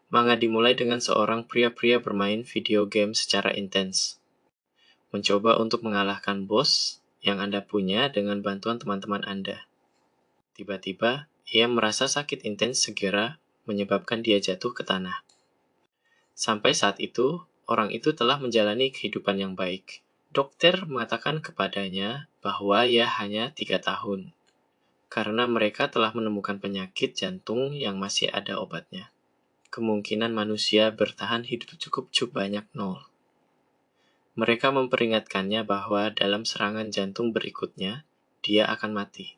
Manga dimulai dengan seorang pria-pria bermain video game secara intens. Mencoba untuk mengalahkan bos yang Anda punya dengan bantuan teman-teman Anda. Tiba-tiba, ia merasa sakit intens segera menyebabkan dia jatuh ke tanah. Sampai saat itu, orang itu telah menjalani kehidupan yang baik. Dokter mengatakan kepadanya bahwa ia hanya 3 tahun, karena mereka telah menemukan penyakit jantung yang masih ada obatnya. Kemungkinan manusia bertahan hidup cukup banyak 0. Mereka memperingatkannya bahwa dalam serangan jantung berikutnya, dia akan mati.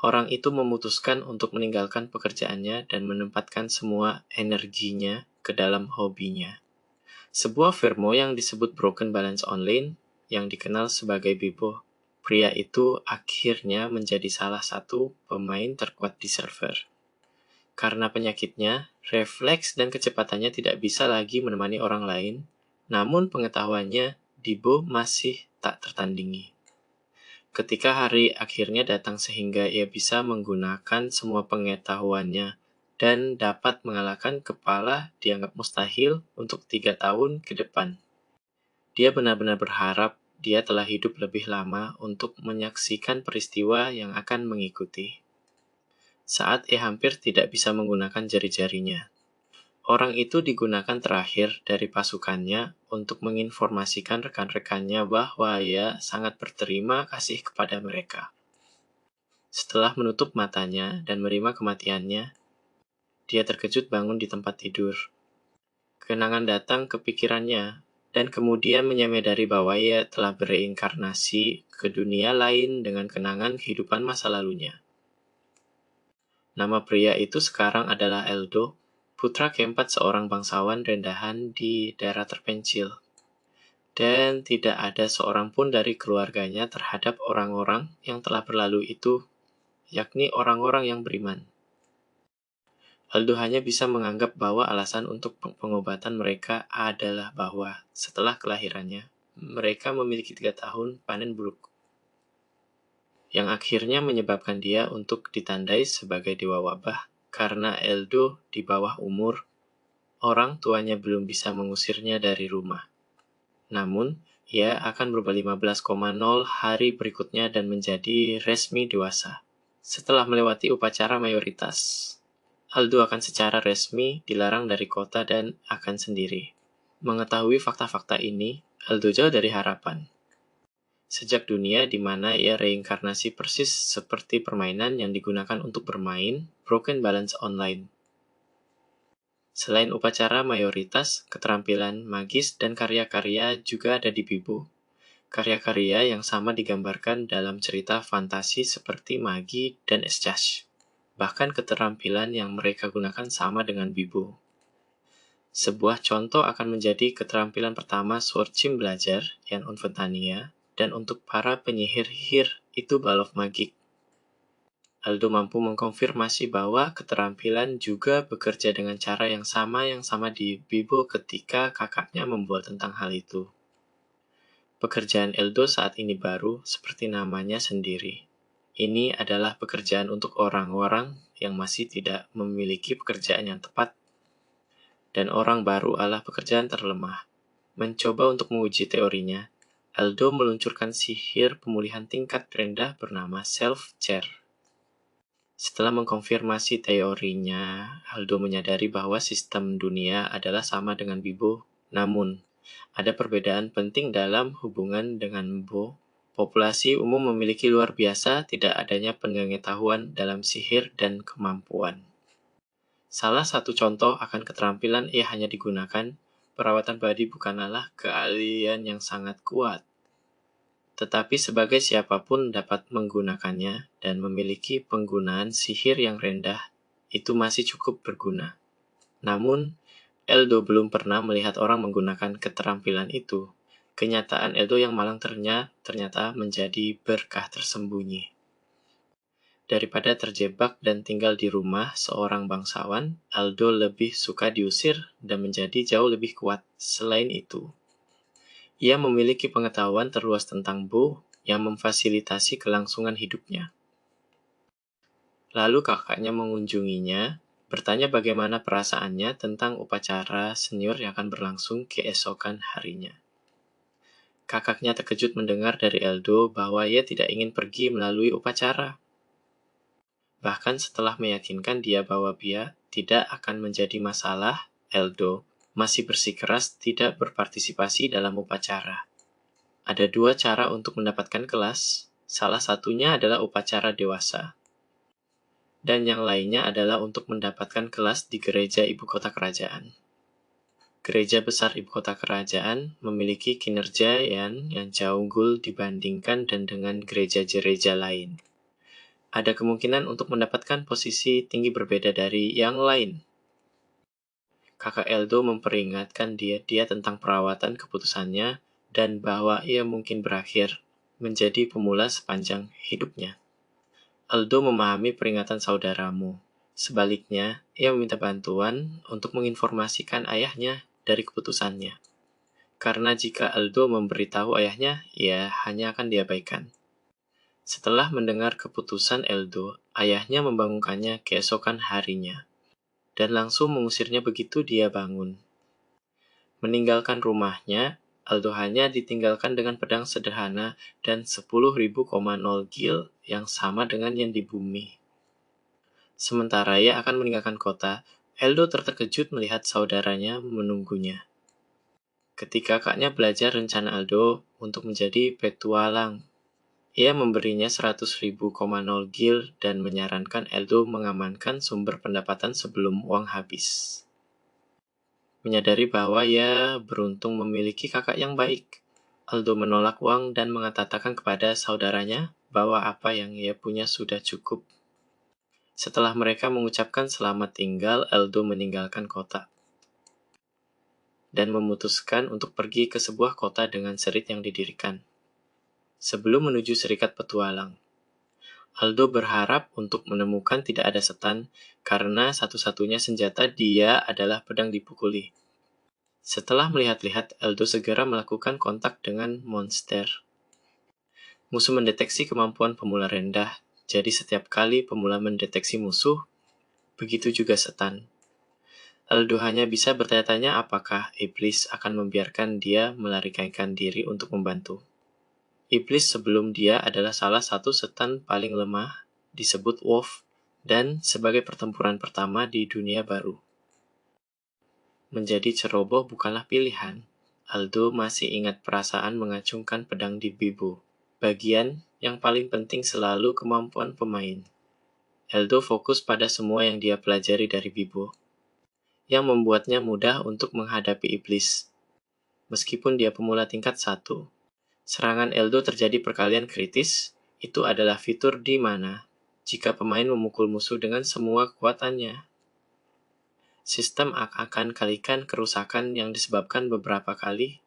Orang itu memutuskan untuk meninggalkan pekerjaannya dan menempatkan semua energinya ke dalam hobinya. Sebuah firma yang disebut Broken Balance Online, yang dikenal sebagai Bibo, pria itu akhirnya menjadi salah satu pemain terkuat di server. Karena penyakitnya, refleks dan kecepatannya tidak bisa lagi menemani orang lain, namun pengetahuannya, Bibo masih tak tertandingi. Ketika hari akhirnya datang sehingga ia bisa menggunakan semua pengetahuannya dan dapat mengalahkan kepala dianggap mustahil untuk 3 tahun ke depan. Dia benar-benar berharap dia telah hidup lebih lama untuk menyaksikan peristiwa yang akan mengikuti. Saat ia hampir tidak bisa menggunakan jari-jarinya, orang itu digunakan terakhir dari pasukannya untuk menginformasikan rekan-rekannya bahwa ia sangat berterima kasih kepada mereka. Setelah menutup matanya dan menerima kematiannya, dia terkejut bangun di tempat tidur. Kenangan datang ke pikirannya, dan kemudian menyadari bahwa ia telah bereinkarnasi ke dunia lain dengan kenangan kehidupan masa lalunya. Nama pria itu sekarang adalah Eldo, putra keempat seorang bangsawan rendahan di daerah terpencil. Dan tidak ada seorang pun dari keluarganya terhadap orang-orang yang telah berlalu itu, yakni orang-orang yang beriman. Aldo hanya bisa menganggap bahwa alasan untuk pengobatan mereka adalah bahwa setelah kelahirannya, mereka memiliki 3 tahun panen buruk, yang akhirnya menyebabkan dia untuk ditandai sebagai dewa wabah. Karena Eldo di bawah umur, orang tuanya belum bisa mengusirnya dari rumah. Namun, ia akan berubah 15,0 hari berikutnya dan menjadi resmi dewasa. Setelah melewati upacara mayoritas, Aldo akan secara resmi dilarang dari kota dan akan sendiri. Mengetahui fakta-fakta ini, Aldo jauh dari harapan. Sejak dunia di mana ia reinkarnasi persis seperti permainan yang digunakan untuk bermain Broken Balance Online. Selain upacara mayoritas, keterampilan magis dan karya-karya juga ada di Bibo. Karya-karya yang sama digambarkan dalam cerita fantasi seperti Magi dan Escash. Bahkan keterampilan yang mereka gunakan sama dengan Bibo. Sebuah contoh akan menjadi keterampilan pertama Swordchim belajar, yang Unfetania, dan untuk para penyihir itu Ball of Magic. Aldo mampu mengkonfirmasi bahwa keterampilan juga bekerja dengan cara yang sama di Bibo ketika kakaknya membuat tentang hal itu. Pekerjaan Eldo saat ini baru, seperti namanya sendiri. Ini adalah pekerjaan untuk orang-orang yang masih tidak memiliki pekerjaan yang tepat. Dan orang baru adalah pekerjaan terlemah. Mencoba untuk menguji teorinya, Aldo meluncurkan sihir pemulihan tingkat rendah bernama Self-Care. Setelah mengkonfirmasi teorinya, Aldo menyadari bahwa sistem dunia adalah sama dengan Bibo. Namun, ada perbedaan penting dalam hubungan dengan Bo. Populasi umum memiliki luar biasa tidak adanya pengetahuan dalam sihir dan kemampuan. Salah satu contoh akan keterampilan ia hanya digunakan, perawatan badi bukanlah keahlian yang sangat kuat. Tetapi sebagai siapapun dapat menggunakannya dan memiliki penggunaan sihir yang rendah, itu masih cukup berguna. Namun, Eldo belum pernah melihat orang menggunakan keterampilan itu. Kenyataan Eldo yang malang ternyata menjadi berkah tersembunyi. Daripada terjebak dan tinggal di rumah seorang bangsawan, Aldo lebih suka diusir dan menjadi jauh lebih kuat. Selain itu, ia memiliki pengetahuan terluas tentang Bo yang memfasilitasi kelangsungan hidupnya. Lalu kakaknya mengunjunginya, bertanya bagaimana perasaannya tentang upacara senior yang akan berlangsung keesokan harinya. Kakaknya terkejut mendengar dari Eldo bahwa ia tidak ingin pergi melalui upacara. Bahkan setelah meyakinkan dia bahwa dia tidak akan menjadi masalah, Eldo masih bersikeras tidak berpartisipasi dalam upacara. Ada 2 cara untuk mendapatkan kelas, salah satunya adalah upacara dewasa, dan yang lainnya adalah untuk mendapatkan kelas di gereja ibu kota kerajaan. Gereja besar ibu kota kerajaan memiliki kinerja yang jauh unggul dibandingkan dan dengan gereja-gereja lain. Ada kemungkinan untuk mendapatkan posisi tinggi berbeda dari yang lain. Kakak Eldo memperingatkan dia tentang perawatan keputusannya dan bahwa ia mungkin berakhir menjadi pemula sepanjang hidupnya. Eldo memahami peringatan saudaramu. Sebaliknya, ia meminta bantuan untuk menginformasikan ayahnya dari keputusannya. Karena jika Eldo memberitahu ayahnya, ia hanya akan diabaikan. Setelah mendengar keputusan Eldo, ayahnya membangunkannya keesokan harinya, dan langsung mengusirnya begitu dia bangun. Meninggalkan rumahnya, Eldo hanya ditinggalkan dengan pedang sederhana dan 10.000,0 gil yang sama dengan yang di bumi. Sementara ia akan meninggalkan kota, Eldo terkejut melihat saudaranya menunggunya. Ketika kakaknya belajar rencana Eldo untuk menjadi petualang, ia memberinya 100.000,0 gil dan menyarankan Eldo mengamankan sumber pendapatan sebelum uang habis. Menyadari bahwa ia beruntung memiliki kakak yang baik, Eldo menolak uang dan mengatakan kepada saudaranya bahwa apa yang ia punya sudah cukup. Setelah mereka mengucapkan selamat tinggal, Eldo meninggalkan kota dan memutuskan untuk pergi ke sebuah kota dengan serit yang didirikan. Sebelum menuju serikat petualang, Eldo berharap untuk menemukan tidak ada setan karena satu-satunya senjata dia adalah pedang dipukuli. Setelah melihat-lihat, Eldo segera melakukan kontak dengan monster. Musuh mendeteksi kemampuan pemula rendah, jadi setiap kali pemula mendeteksi musuh, begitu juga setan. Eldo hanya bisa bertanya-tanya apakah iblis akan membiarkan dia melarikan diri untuk membantu. Iblis sebelum dia adalah salah satu setan paling lemah, disebut Wolf, dan sebagai pertempuran pertama di dunia baru. Menjadi ceroboh bukanlah pilihan. Eldo masih ingat perasaan mengacungkan pedang di bibo. Bagian yang paling penting selalu kemampuan pemain. Eldo fokus pada semua yang dia pelajari dari bibo, yang membuatnya mudah untuk menghadapi iblis. Meskipun dia pemula tingkat 1, serangan Eldo terjadi perkalian kritis. Itu adalah fitur di mana jika pemain memukul musuh dengan semua kekuatannya, sistem akan kalikan kerusakan yang disebabkan beberapa kali.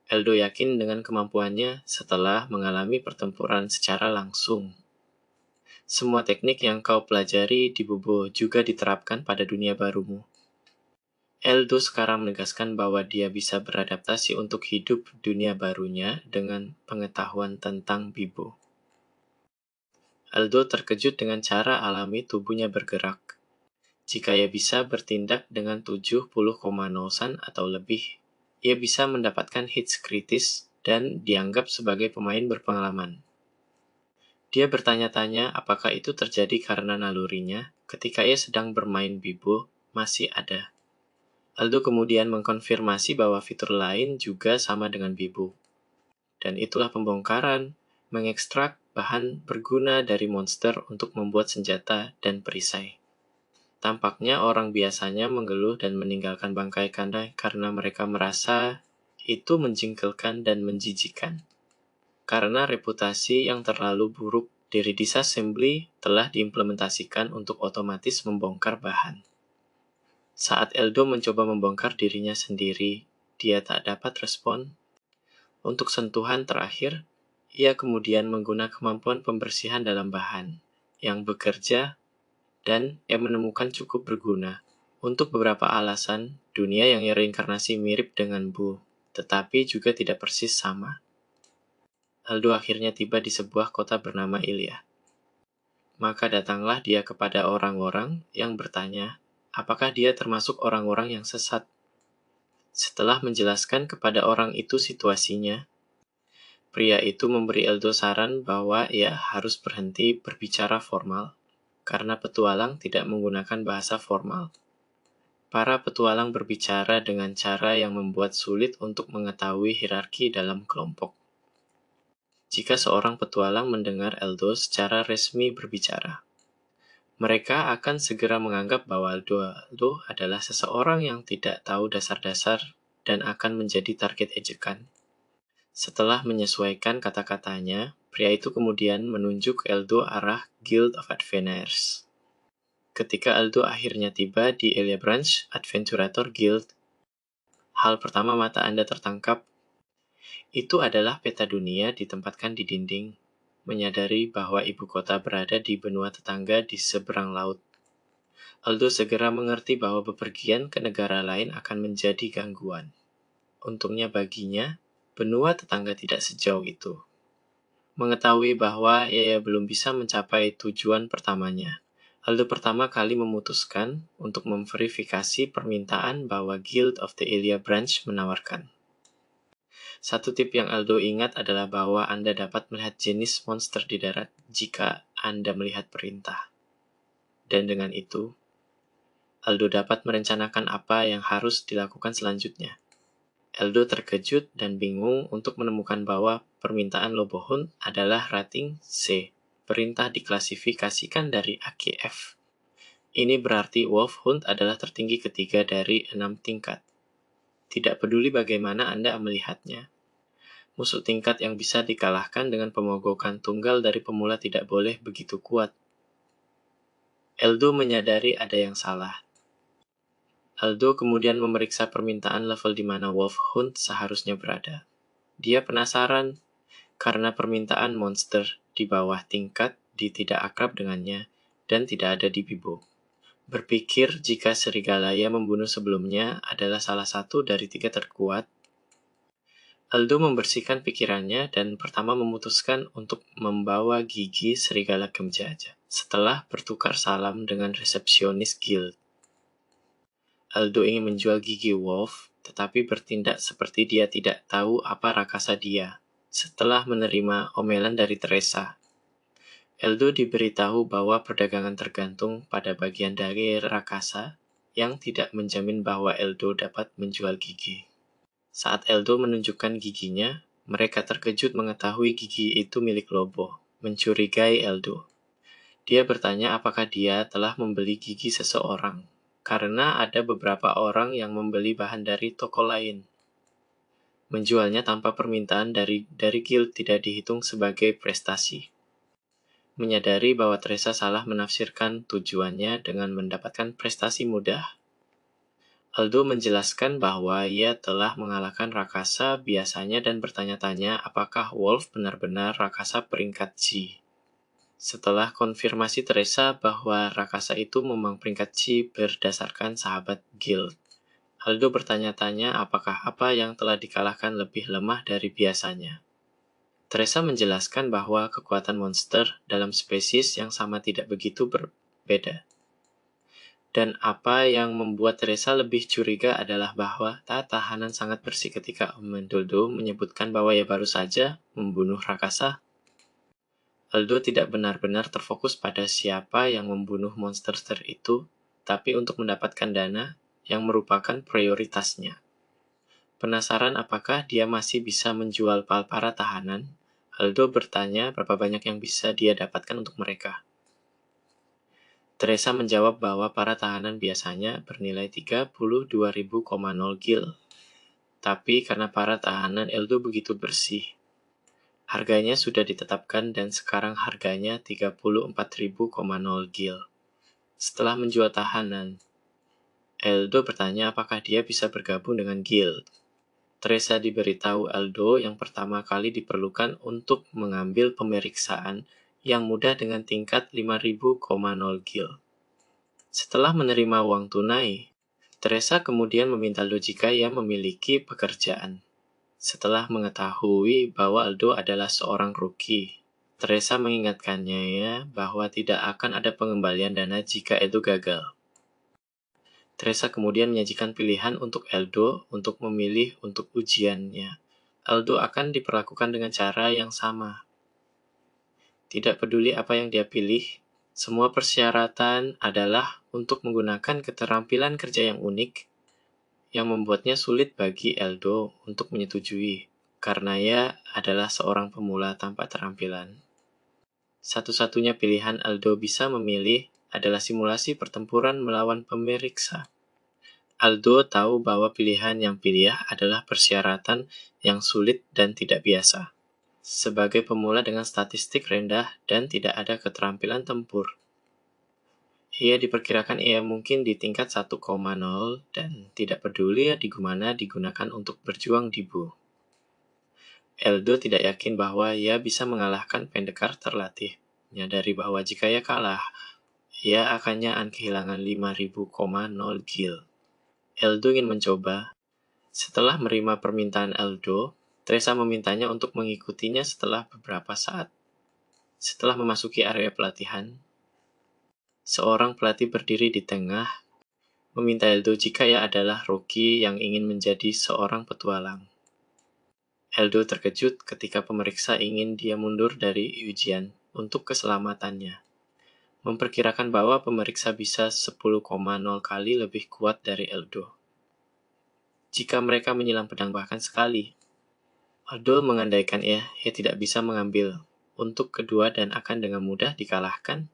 Eldo yakin dengan kemampuannya setelah mengalami pertempuran secara langsung. Semua teknik yang kau pelajari di Bubo juga diterapkan pada dunia barumu. Eldo sekarang menegaskan bahwa dia bisa beradaptasi untuk hidup dunia barunya dengan pengetahuan tentang Bibo. Eldo terkejut dengan cara alami tubuhnya bergerak. Jika ia bisa bertindak dengan 70,0 atau lebih, ia bisa mendapatkan hits kritis dan dianggap sebagai pemain berpengalaman. Dia bertanya-tanya apakah itu terjadi karena nalurinya ketika ia sedang bermain Bibo masih ada. Eldo kemudian mengkonfirmasi bahwa fitur lain juga sama dengan Bibo. Dan itulah pembongkaran, mengekstrak bahan berguna dari monster untuk membuat senjata dan perisai. Tampaknya orang biasanya mengeluh dan meninggalkan bangkai kandai karena mereka merasa itu menjengkelkan dan menjijikan. Karena reputasi yang terlalu buruk dari disassembly telah diimplementasikan untuk otomatis membongkar bahan. Saat Eldo mencoba membongkar dirinya sendiri, dia tak dapat respon. Untuk sentuhan terakhir, ia kemudian menggunakan kemampuan pembersihan dalam bahan yang bekerja dan ia menemukan cukup berguna. Untuk beberapa alasan, dunia yang reinkarnasi mirip dengan Bu, tetapi juga tidak persis sama. Eldo akhirnya tiba di sebuah kota bernama Ilya. Maka datanglah dia kepada orang-orang yang bertanya, apakah dia termasuk orang-orang yang sesat. Setelah menjelaskan kepada orang itu situasinya, pria itu memberi Eldo saran bahwa ia harus berhenti berbicara formal, karena petualang tidak menggunakan bahasa formal. Para petualang berbicara dengan cara yang membuat sulit untuk mengetahui hierarki dalam kelompok. Jika seorang petualang mendengar Eldo secara resmi berbicara, mereka akan segera menganggap bahwa Eldo adalah seseorang yang tidak tahu dasar-dasar dan akan menjadi target ejekan. Setelah menyesuaikan kata-katanya, pria itu kemudian menunjuk Eldo arah Guild of Adventurers. Ketika Eldo akhirnya tiba di Elia Branch Adventurator Guild, hal pertama mata Anda tertangkap, itu adalah peta dunia ditempatkan di dinding, menyadari bahwa ibu kota berada di benua tetangga di seberang laut. Eldo segera mengerti bahwa bepergian ke negara lain akan menjadi gangguan. Untungnya baginya, benua tetangga tidak sejauh itu. Mengetahui bahwa ia belum bisa mencapai tujuan pertamanya, Eldo pertama kali memutuskan untuk memverifikasi permintaan bahwa Guild of the Elia Branch menawarkan. Satu tip yang Eldo ingat adalah bahwa Anda dapat melihat jenis monster di darat jika Anda melihat perintah. Dan dengan itu, Eldo dapat merencanakan apa yang harus dilakukan selanjutnya. Eldo terkejut dan bingung untuk menemukan bahwa permintaan Lobohund adalah rating C. Perintah diklasifikasikan dari AGF. Ini berarti Wolfhound adalah tertinggi ketiga dari 6 tingkat. Tidak peduli bagaimana Anda melihatnya, musuh tingkat yang bisa dikalahkan dengan pemogokan tunggal dari pemula tidak boleh begitu kuat. Eldo menyadari ada yang salah. Eldo kemudian memeriksa permintaan level di mana Wolfhound seharusnya berada. Dia penasaran karena permintaan monster di bawah tingkat tidak akrab dengannya dan tidak ada di Bibo. Berpikir jika serigala yang membunuh sebelumnya adalah salah satu dari 3 terkuat, Eldo membersihkan pikirannya dan pertama memutuskan untuk membawa gigi serigala ke menjajah. Setelah bertukar salam dengan resepsionis guild, Eldo ingin menjual gigi Wolf, tetapi bertindak seperti dia tidak tahu apa rakasa dia. Setelah menerima omelan dari Teresa, Eldo diberitahu bahwa perdagangan tergantung pada bagian dari rakasa yang tidak menjamin bahwa Eldo dapat menjual gigi. Saat Eldo menunjukkan giginya, mereka terkejut mengetahui gigi itu milik Lobo, mencurigai Eldo. Dia bertanya apakah dia telah membeli gigi seseorang, karena ada beberapa orang yang membeli bahan dari toko lain. Menjualnya tanpa permintaan dari guild tidak dihitung sebagai prestasi. Menyadari bahwa Teresa salah menafsirkan tujuannya dengan mendapatkan prestasi mudah, Eldo menjelaskan bahwa ia telah mengalahkan rakasa biasanya dan bertanya-tanya apakah Wolf benar-benar rakasa peringkat G. Setelah konfirmasi Teresa bahwa rakasa itu memang peringkat G berdasarkan sahabat guild, Eldo bertanya-tanya apakah apa yang telah dikalahkan lebih lemah dari biasanya. Teresa menjelaskan bahwa kekuatan monster dalam spesies yang sama tidak begitu berbeda. Dan apa yang membuat Teresa lebih curiga adalah bahwa tahanan sangat bersih ketika Om Mendoldo menyebutkan bahwa ia baru saja membunuh rakasa. Eldo tidak benar-benar terfokus pada siapa yang membunuh monster itu, tapi untuk mendapatkan dana yang merupakan prioritasnya. Penasaran apakah dia masih bisa menjual para tahanan, Eldo bertanya berapa banyak yang bisa dia dapatkan untuk mereka. Teresa menjawab bahwa para tahanan biasanya bernilai 32.000,0 gil. Tapi karena para tahanan Eldo begitu bersih, harganya sudah ditetapkan dan sekarang harganya 34.000,0 gil. Setelah menjual tahanan, Eldo bertanya apakah dia bisa bergabung dengan guild. Teresa diberitahu Eldo yang pertama kali diperlukan untuk mengambil pemeriksaan yang mudah dengan tingkat 5.000,0 gil. Setelah menerima uang tunai, Teresa kemudian meminta Eldo jika ia memiliki pekerjaan. Setelah mengetahui bahwa Eldo adalah seorang rookie, Teresa mengingatkannya bahwa tidak akan ada pengembalian dana jika Eldo gagal. Teresa kemudian menyajikan pilihan untuk Aldo untuk memilih untuk ujiannya. Aldo akan diperlakukan dengan cara yang sama. Tidak peduli apa yang dia pilih, semua persyaratan adalah untuk menggunakan keterampilan kerja yang unik yang membuatnya sulit bagi Aldo untuk menyetujui, karena ia adalah seorang pemula tanpa keterampilan. Satu-satunya pilihan Aldo bisa memilih adalah simulasi pertempuran melawan pemeriksa. Aldo tahu bahwa pilihan yang pilih adalah persyaratan yang sulit dan tidak biasa. Sebagai pemula dengan statistik rendah dan tidak ada keterampilan tempur, ia diperkirakan ia mungkin di tingkat 1,0 dan tidak peduli di mana digunakan untuk berjuang di Bu. Aldo tidak yakin bahwa ia bisa mengalahkan pendekar terlatih. Menyadari bahwa jika ia kalah, ia akannya kehilangan 5.000,0 gil. Aldo ingin mencoba. Setelah menerima permintaan Aldo, Teresa memintanya untuk mengikutinya setelah beberapa saat. Setelah memasuki area pelatihan, seorang pelatih berdiri di tengah, meminta Aldo jika ia adalah Rocky yang ingin menjadi seorang petualang. Aldo terkejut ketika pemeriksa ingin dia mundur dari ujian untuk keselamatannya, memperkirakan bahwa pemeriksa bisa 10,0 kali lebih kuat dari Aldo. Jika mereka menyilang pedang bahkan sekali, Aldo mengandaikan ia tidak bisa mengambil untuk kedua dan akan dengan mudah dikalahkan.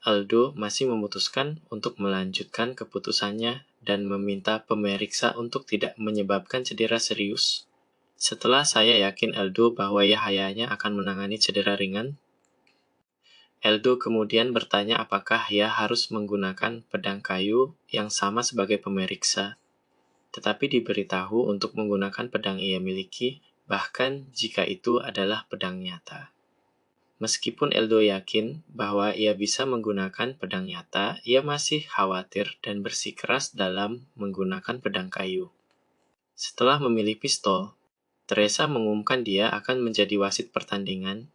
Aldo masih memutuskan untuk melanjutkan keputusannya dan meminta pemeriksa untuk tidak menyebabkan cedera serius. Setelah saya yakin Aldo bahwa ia hanya akan menangani cedera ringan, Aldo kemudian bertanya apakah ia harus menggunakan pedang kayu yang sama sebagai pemeriksa, tetapi diberitahu untuk menggunakan pedang ia miliki, bahkan jika itu adalah pedang nyata. Meskipun Aldo yakin bahwa ia bisa menggunakan pedang nyata, ia masih khawatir dan bersikeras dalam menggunakan pedang kayu. Setelah memilih pistol, Teresa mengumumkan dia akan menjadi wasit pertandingan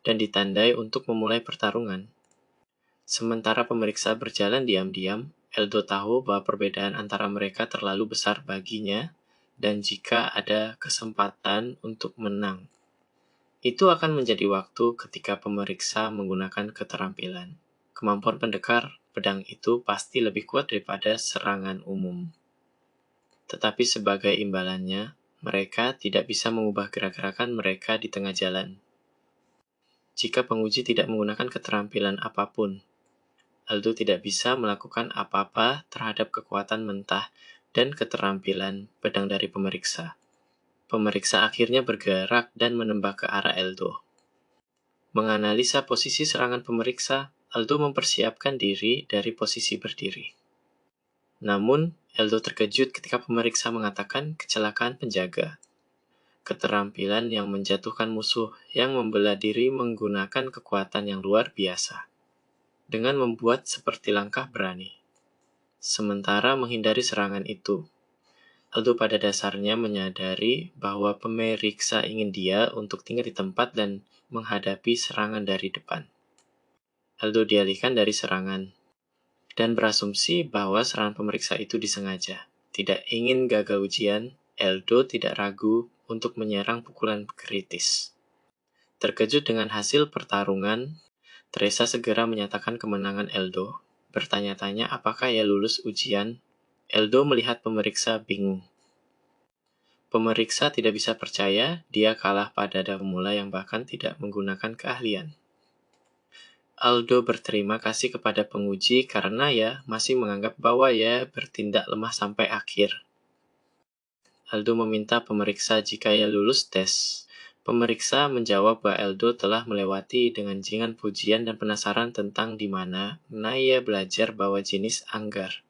dan ditandai untuk memulai pertarungan. Sementara pemeriksa berjalan diam-diam, Aldo tahu bahwa perbedaan antara mereka terlalu besar baginya dan jika ada kesempatan untuk menang, itu akan menjadi waktu ketika pemeriksa menggunakan keterampilan. Kemampuan pendekar pedang itu pasti lebih kuat daripada serangan umum. Tetapi sebagai imbalannya, mereka tidak bisa mengubah gerak-gerakan mereka di tengah jalan. Jika penguji tidak menggunakan keterampilan apapun, Aldo tidak bisa melakukan apa-apa terhadap kekuatan mentah dan keterampilan pedang dari pemeriksa. Pemeriksa akhirnya bergerak dan menembak ke arah Aldo. Menganalisa posisi serangan pemeriksa, Aldo mempersiapkan diri dari posisi berdiri. Namun, Aldo terkejut ketika pemeriksa mengatakan kecelakaan penjaga. Keterampilan yang menjatuhkan musuh yang membela diri menggunakan kekuatan yang luar biasa, dengan membuat seperti langkah berani. Sementara menghindari serangan itu, Aldo pada dasarnya menyadari bahwa pemeriksa ingin dia untuk tinggal di tempat dan menghadapi serangan dari depan. Aldo dialihkan dari serangan dan berasumsi bahwa serangan pemeriksa itu disengaja. Tidak ingin gagal ujian, Aldo tidak ragu untuk menyerang pukulan kritis. Terkejut dengan hasil pertarungan, Teresa segera menyatakan kemenangan Aldo, bertanya-tanya apakah ia lulus ujian. Aldo melihat pemeriksa bingung. Pemeriksa tidak bisa percaya dia kalah pada pemula yang bahkan tidak menggunakan keahlian. Aldo berterima kasih kepada penguji karena ia masih menganggap bahwa ia bertindak lemah sampai akhir. Aldo meminta pemeriksa jika ia lulus tes. Pemeriksa menjawab bahwa Aldo telah melewati dengan jingan pujian dan penasaran tentang di mana ia belajar bahwa jenis anggar.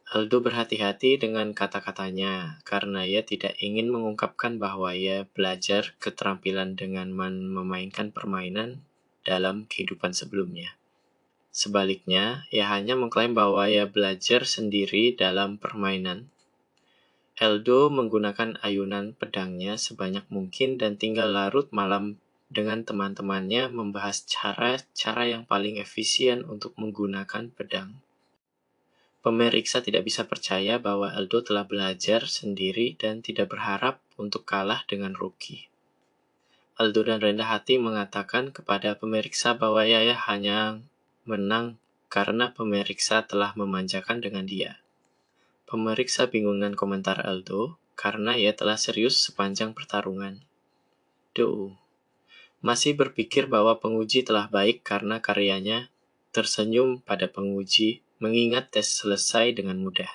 Aldo berhati-hati dengan kata-katanya karena ia tidak ingin mengungkapkan bahwa ia belajar keterampilan dengan memainkan permainan dalam kehidupan sebelumnya. Sebaliknya, ia hanya mengklaim bahwa ia belajar sendiri dalam permainan. Aldo menggunakan ayunan pedangnya sebanyak mungkin dan tinggal larut malam dengan teman-temannya membahas cara-cara yang paling efisien untuk menggunakan pedang. Pemeriksa tidak bisa percaya bahwa Aldo telah belajar sendiri dan tidak berharap untuk kalah dengan Rookie. Aldo dan rendah hati mengatakan kepada pemeriksa bahwa ia hanya menang karena pemeriksa telah memanjakan dengan dia. Pemeriksa bingung dengan komentar Aldo karena ia telah serius sepanjang pertarungan. Masih berpikir bahwa penguji telah baik karena karyanya, tersenyum pada penguji, mengingat tes selesai dengan mudah.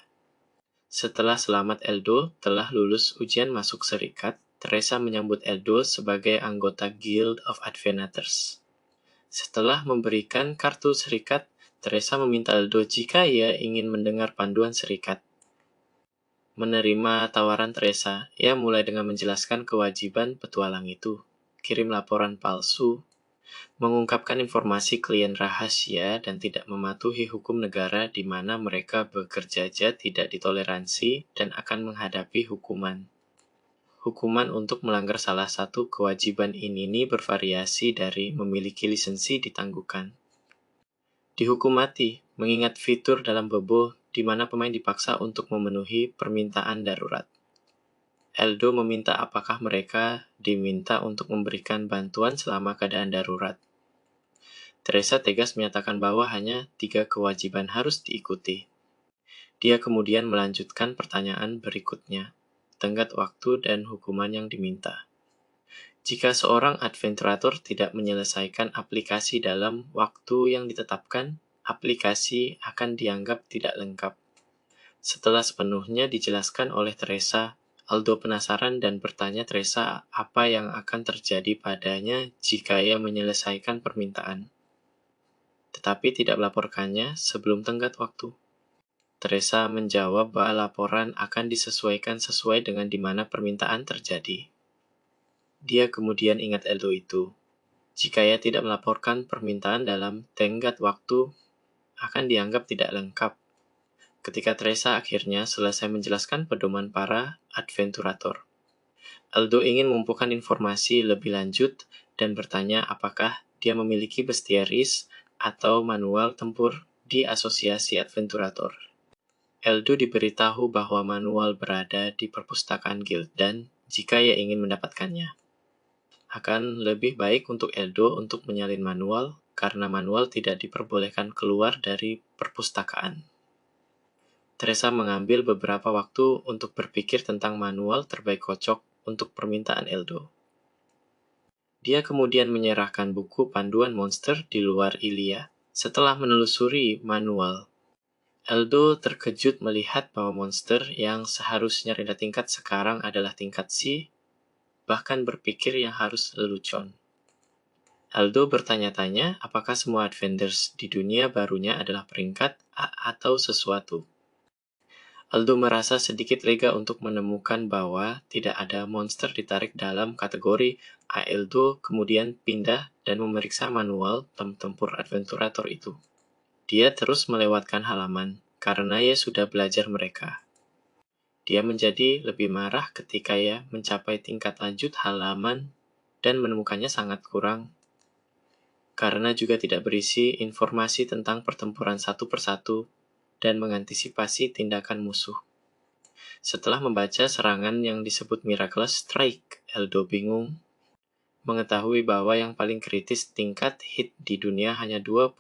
Setelah selamat Aldo telah lulus ujian masuk serikat, Teresa menyambut Aldo sebagai anggota Guild of Adventurers. Setelah memberikan kartu serikat, Teresa meminta Aldo jika ia ingin mendengar panduan serikat. Menerima tawaran Teresa, ia mulai dengan menjelaskan kewajiban petualang itu, kirim laporan palsu, mengungkapkan informasi klien rahasia dan tidak mematuhi hukum negara di mana mereka bekerja tidak ditoleransi dan akan menghadapi hukuman. Hukuman untuk melanggar salah satu kewajiban ini bervariasi dari memiliki lisensi ditangguhkan. Dihukum mati, mengingat fitur dalam Bobo di mana pemain dipaksa untuk memenuhi permintaan darurat. Aldo meminta apakah mereka diminta untuk memberikan bantuan selama keadaan darurat. Teresa tegas menyatakan bahwa hanya 3 kewajiban harus diikuti. Dia kemudian melanjutkan pertanyaan berikutnya, tenggat waktu dan hukuman yang diminta. Jika seorang adventurator tidak menyelesaikan aplikasi dalam waktu yang ditetapkan, aplikasi akan dianggap tidak lengkap. Setelah sepenuhnya dijelaskan oleh Teresa, Aldo penasaran dan bertanya Teresa apa yang akan terjadi padanya jika ia menyelesaikan permintaan, tetapi tidak melaporkannya sebelum tenggat waktu. Teresa menjawab bahwa laporan akan disesuaikan sesuai dengan di mana permintaan terjadi. Dia kemudian ingat Aldo itu. Jika ia tidak melaporkan permintaan dalam tenggat waktu, akan dianggap tidak lengkap. Ketika Teresa akhirnya selesai menjelaskan pedoman para adventurator, Aldo ingin mengumpulkan informasi lebih lanjut dan bertanya apakah dia memiliki bestiaris atau manual tempur di asosiasi adventurator. Aldo diberitahu bahwa manual berada di perpustakaan guild dan jika ia ingin mendapatkannya, akan lebih baik untuk Aldo untuk menyalin manual karena manual tidak diperbolehkan keluar dari perpustakaan. Teresa mengambil beberapa waktu untuk berpikir tentang manual terbaik kocok untuk permintaan Aldo. Dia kemudian menyerahkan buku panduan monster di luar Ilia setelah menelusuri manual. Aldo terkejut melihat bahwa monster yang seharusnya rendah tingkat sekarang adalah tingkat C, bahkan berpikir yang harus lelucon. Aldo bertanya-tanya apakah semua Adventures di dunia barunya adalah peringkat A atau sesuatu. Aldo merasa sedikit lega untuk menemukan bahwa tidak ada monster ditarik dalam kategori A. Aldo kemudian pindah dan memeriksa manual tempur Adventurator itu. Dia terus melewatkan halaman karena ia sudah belajar mereka. Dia menjadi lebih marah ketika ia mencapai tingkat lanjut halaman dan menemukannya sangat kurang, karena juga tidak berisi informasi tentang pertempuran satu persatu dan mengantisipasi tindakan musuh. Setelah membaca serangan yang disebut Miraculous Strike, Aldo bingung mengetahui bahwa yang paling kritis tingkat hit di dunia hanya 20,0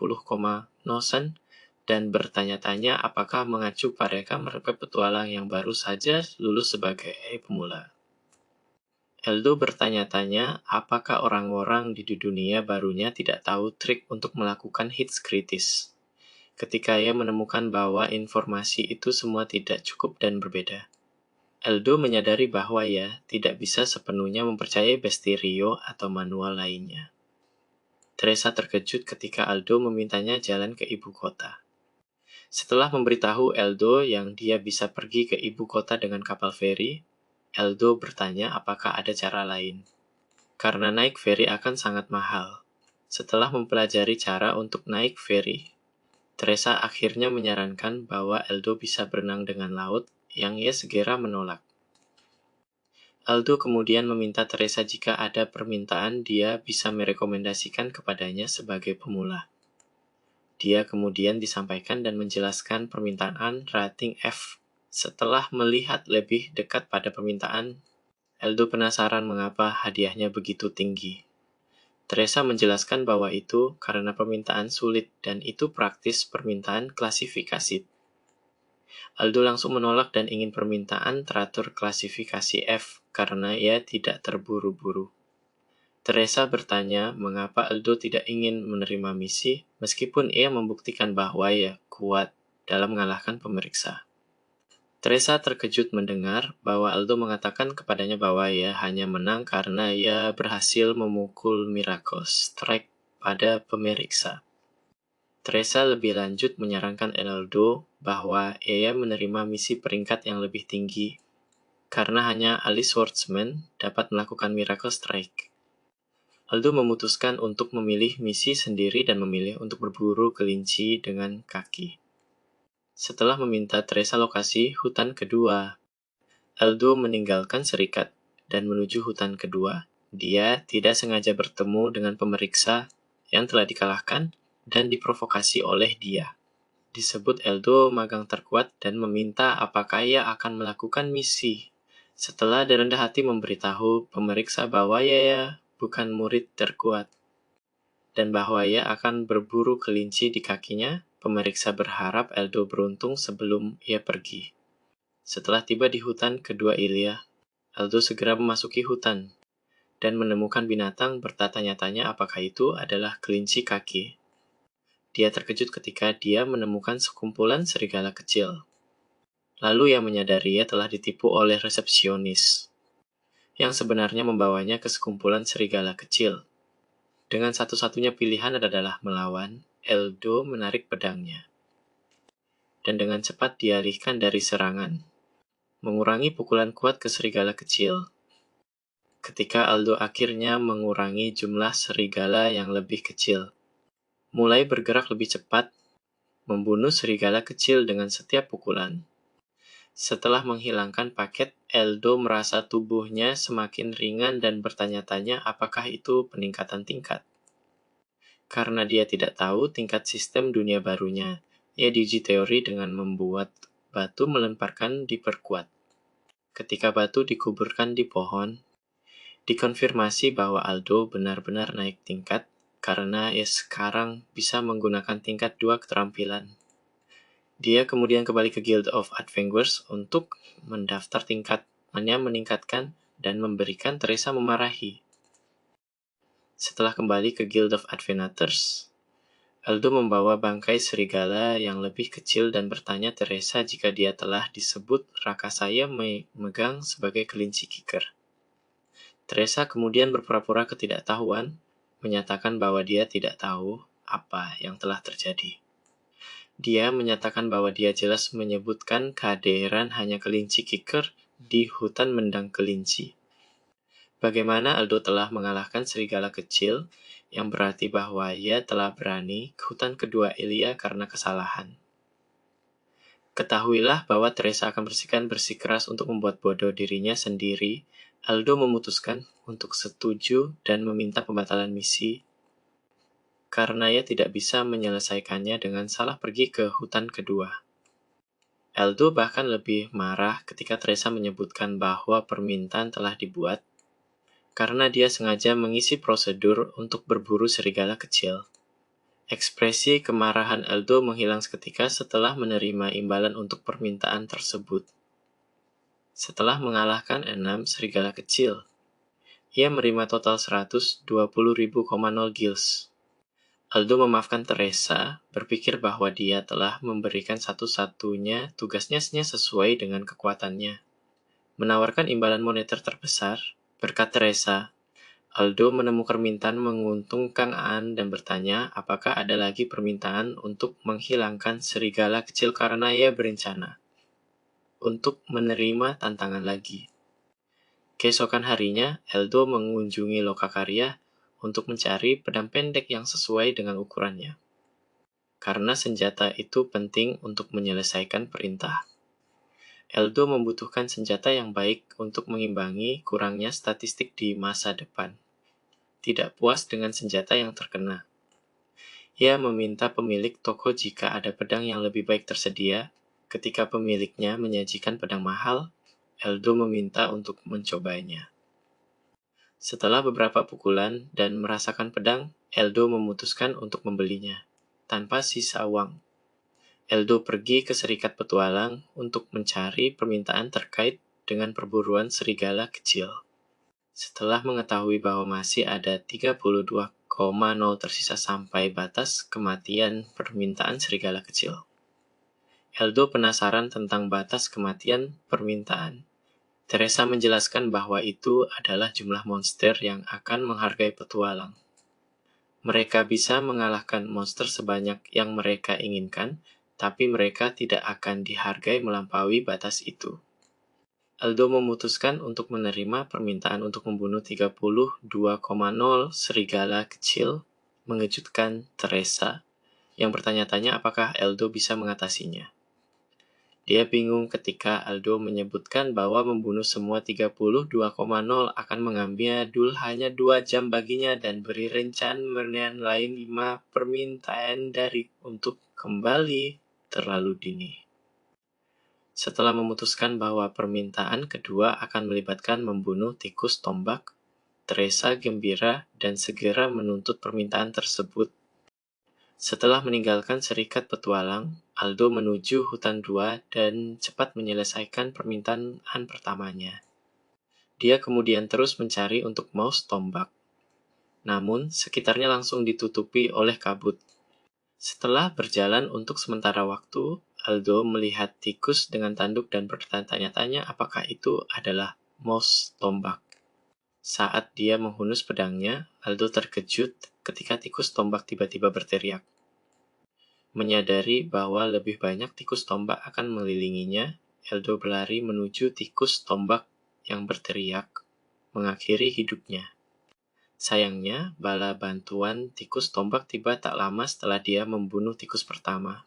sen dan bertanya-tanya apakah mengacu pada mereka petualang yang baru saja lulus sebagai pemula. Aldo bertanya-tanya apakah orang-orang di dunia barunya tidak tahu trik untuk melakukan hits kritis. Ketika ia menemukan bahwa informasi itu semua tidak cukup dan berbeda, Aldo menyadari bahwa ia tidak bisa sepenuhnya mempercayai Bestirio atau manual lainnya. Teresa terkejut ketika Aldo memintanya jalan ke ibu kota. Setelah memberitahu Aldo yang dia bisa pergi ke ibu kota dengan kapal feri, Aldo bertanya apakah ada cara lain. Karena naik feri akan sangat mahal. Setelah mempelajari cara untuk naik feri, Teresa akhirnya menyarankan bahwa Aldo bisa berenang dengan laut, yang ia segera menolak. Aldo kemudian meminta Teresa jika ada permintaan dia bisa merekomendasikan kepadanya sebagai pemula. Dia kemudian disampaikan dan menjelaskan permintaan rating F. Setelah melihat lebih dekat pada permintaan, Aldo penasaran mengapa hadiahnya begitu tinggi. Teresa menjelaskan bahwa itu karena permintaan sulit dan itu praktis permintaan klasifikasi. Aldo langsung menolak dan ingin permintaan teratur klasifikasi F karena ia tidak terburu-buru. Teresa bertanya mengapa Aldo tidak ingin menerima misi meskipun ia membuktikan bahwa ia kuat dalam mengalahkan pemeriksa. Teresa terkejut mendengar bahwa Aldo mengatakan kepadanya bahwa ia hanya menang karena ia berhasil memukul Miracle Strike pada pemeriksa. Teresa lebih lanjut menyarankan Aldo bahwa ia menerima misi peringkat yang lebih tinggi karena hanya ahli swordsman dapat melakukan Miracle Strike. Aldo memutuskan untuk memilih misi sendiri dan memilih untuk berburu kelinci dengan kaki. Setelah meminta Teresa lokasi hutan kedua, Aldo meninggalkan serikat dan menuju hutan kedua. Dia tidak sengaja bertemu dengan pemeriksa yang telah dikalahkan dan diprovokasi oleh dia. Disebut Aldo magang terkuat dan meminta apakah ia akan melakukan misi. Setelah rendah hati memberitahu pemeriksa bahwa ia bukan murid terkuat dan bahwa ia akan berburu kelinci di kakinya, pemeriksa berharap Aldo beruntung sebelum ia pergi. Setelah tiba di hutan kedua Ilya, Aldo segera memasuki hutan dan menemukan binatang bertanya-tanya apakah itu adalah kelinci kaki. Dia terkejut ketika dia menemukan sekumpulan serigala kecil. Lalu ia menyadari ia telah ditipu oleh resepsionis, yang sebenarnya membawanya ke sekumpulan serigala kecil. Dengan satu-satunya pilihan adalah melawan, Aldo menarik pedangnya. Dan dengan cepat dialihkan dari serangan, mengurangi pukulan kuat ke serigala kecil. Ketika Aldo akhirnya mengurangi jumlah serigala yang lebih kecil, mulai bergerak lebih cepat, membunuh serigala kecil dengan setiap pukulan. Setelah menghilangkan paket, Aldo merasa tubuhnya semakin ringan dan bertanya-tanya apakah itu peningkatan tingkat. Karena dia tidak tahu tingkat sistem dunia barunya, ia diuji teori dengan membuat batu melemparkan diperkuat. Ketika batu dikuburkan di pohon, dikonfirmasi bahwa Aldo benar-benar naik tingkat karena ia sekarang bisa menggunakan tingkat 2 keterampilan. Dia kemudian kembali ke Guild of Adventurers untuk mendaftar tingkatannya meningkatkan dan memberikan Teresa memarahi. Setelah kembali ke Guild of Adventurers, Aldo membawa bangkai serigala yang lebih kecil dan bertanya Teresa jika dia telah disebut Rakasaya memegang sebagai kelinci kicker. Teresa kemudian berpura-pura ketidaktahuan, menyatakan bahwa dia tidak tahu apa yang telah terjadi. Dia menyatakan bahwa dia jelas menyebutkan kehadiran hanya kelinci kicker di hutan mendang kelinci. Bagaimana Aldo telah mengalahkan serigala kecil, yang berarti bahwa ia telah berani ke hutan kedua Ilya karena kesalahan. Ketahuilah bahwa Teresa akan bersikeras untuk membuat bodoh dirinya sendiri. Aldo memutuskan untuk setuju dan meminta pembatalan misi karena ia tidak bisa menyelesaikannya dengan salah pergi ke hutan kedua. Aldo bahkan lebih marah ketika Teresa menyebutkan bahwa permintaan telah dibuat karena dia sengaja mengisi prosedur untuk berburu serigala kecil. Ekspresi kemarahan Aldo menghilang seketika setelah menerima imbalan untuk permintaan tersebut. Setelah mengalahkan 6 serigala kecil, ia menerima total 120.000,0 gils. Aldo memaafkan Teresa, berpikir bahwa dia telah memberikan satu-satunya tugasnya sesuai dengan kekuatannya. Menawarkan imbalan moneter terbesar, berkat Teresa, Aldo menemukan permintaan menguntungkan An dan bertanya apakah ada lagi permintaan untuk menghilangkan serigala kecil karena ia berencana untuk menerima tantangan lagi. Keesokan harinya, Aldo mengunjungi Lokakarya untuk mencari pedang pendek yang sesuai dengan ukurannya. Karena senjata itu penting untuk menyelesaikan perintah. Aldo membutuhkan senjata yang baik untuk mengimbangi kurangnya statistik di masa depan. Tidak puas dengan senjata yang terkena. Ia meminta pemilik toko jika ada pedang yang lebih baik tersedia. Ketika pemiliknya menyajikan pedang mahal, Eldo meminta untuk mencobanya. Setelah beberapa pukulan dan merasakan pedang, Eldo memutuskan untuk membelinya, tanpa sisa uang. Eldo pergi ke Serikat Petualang untuk mencari permintaan terkait dengan perburuan serigala kecil. Setelah mengetahui bahwa masih ada 32,0 tersisa sampai batas kematian permintaan serigala kecil. Eldo penasaran tentang batas kematian permintaan. Teresa menjelaskan bahwa itu adalah jumlah monster yang akan menghargai petualang. Mereka bisa mengalahkan monster sebanyak yang mereka inginkan, tapi mereka tidak akan dihargai melampaui batas itu. Eldo memutuskan untuk menerima permintaan untuk membunuh 32,0 serigala kecil, mengejutkan Teresa, yang bertanya-tanya apakah Eldo bisa mengatasinya. Dia bingung ketika Aldo menyebutkan bahwa membunuh semua 32,0 akan mengambil hanya 2 jam baginya dan beri rencana lain 5 permintaan dari untuk kembali terlalu dini. Setelah memutuskan bahwa permintaan kedua akan melibatkan membunuh tikus tombak, Teresa gembira dan segera menuntut permintaan tersebut. Setelah meninggalkan Serikat Petualang, Aldo menuju hutan 2 dan cepat menyelesaikan permintaan pertamanya. Dia kemudian terus mencari untuk mouse tombak. Namun, sekitarnya langsung ditutupi oleh kabut. Setelah berjalan untuk sementara waktu, Aldo melihat tikus dengan tanduk dan bertanya-tanya apakah itu adalah mouse tombak. Saat dia menghunus pedangnya, Aldo terkejut ketika tikus tombak tiba-tiba berteriak. Menyadari bahwa lebih banyak tikus tombak akan mengelilinginya, Eldo berlari menuju tikus tombak yang berteriak, mengakhiri hidupnya. Sayangnya, bala bantuan tikus tombak tiba tak lama setelah dia membunuh tikus pertama.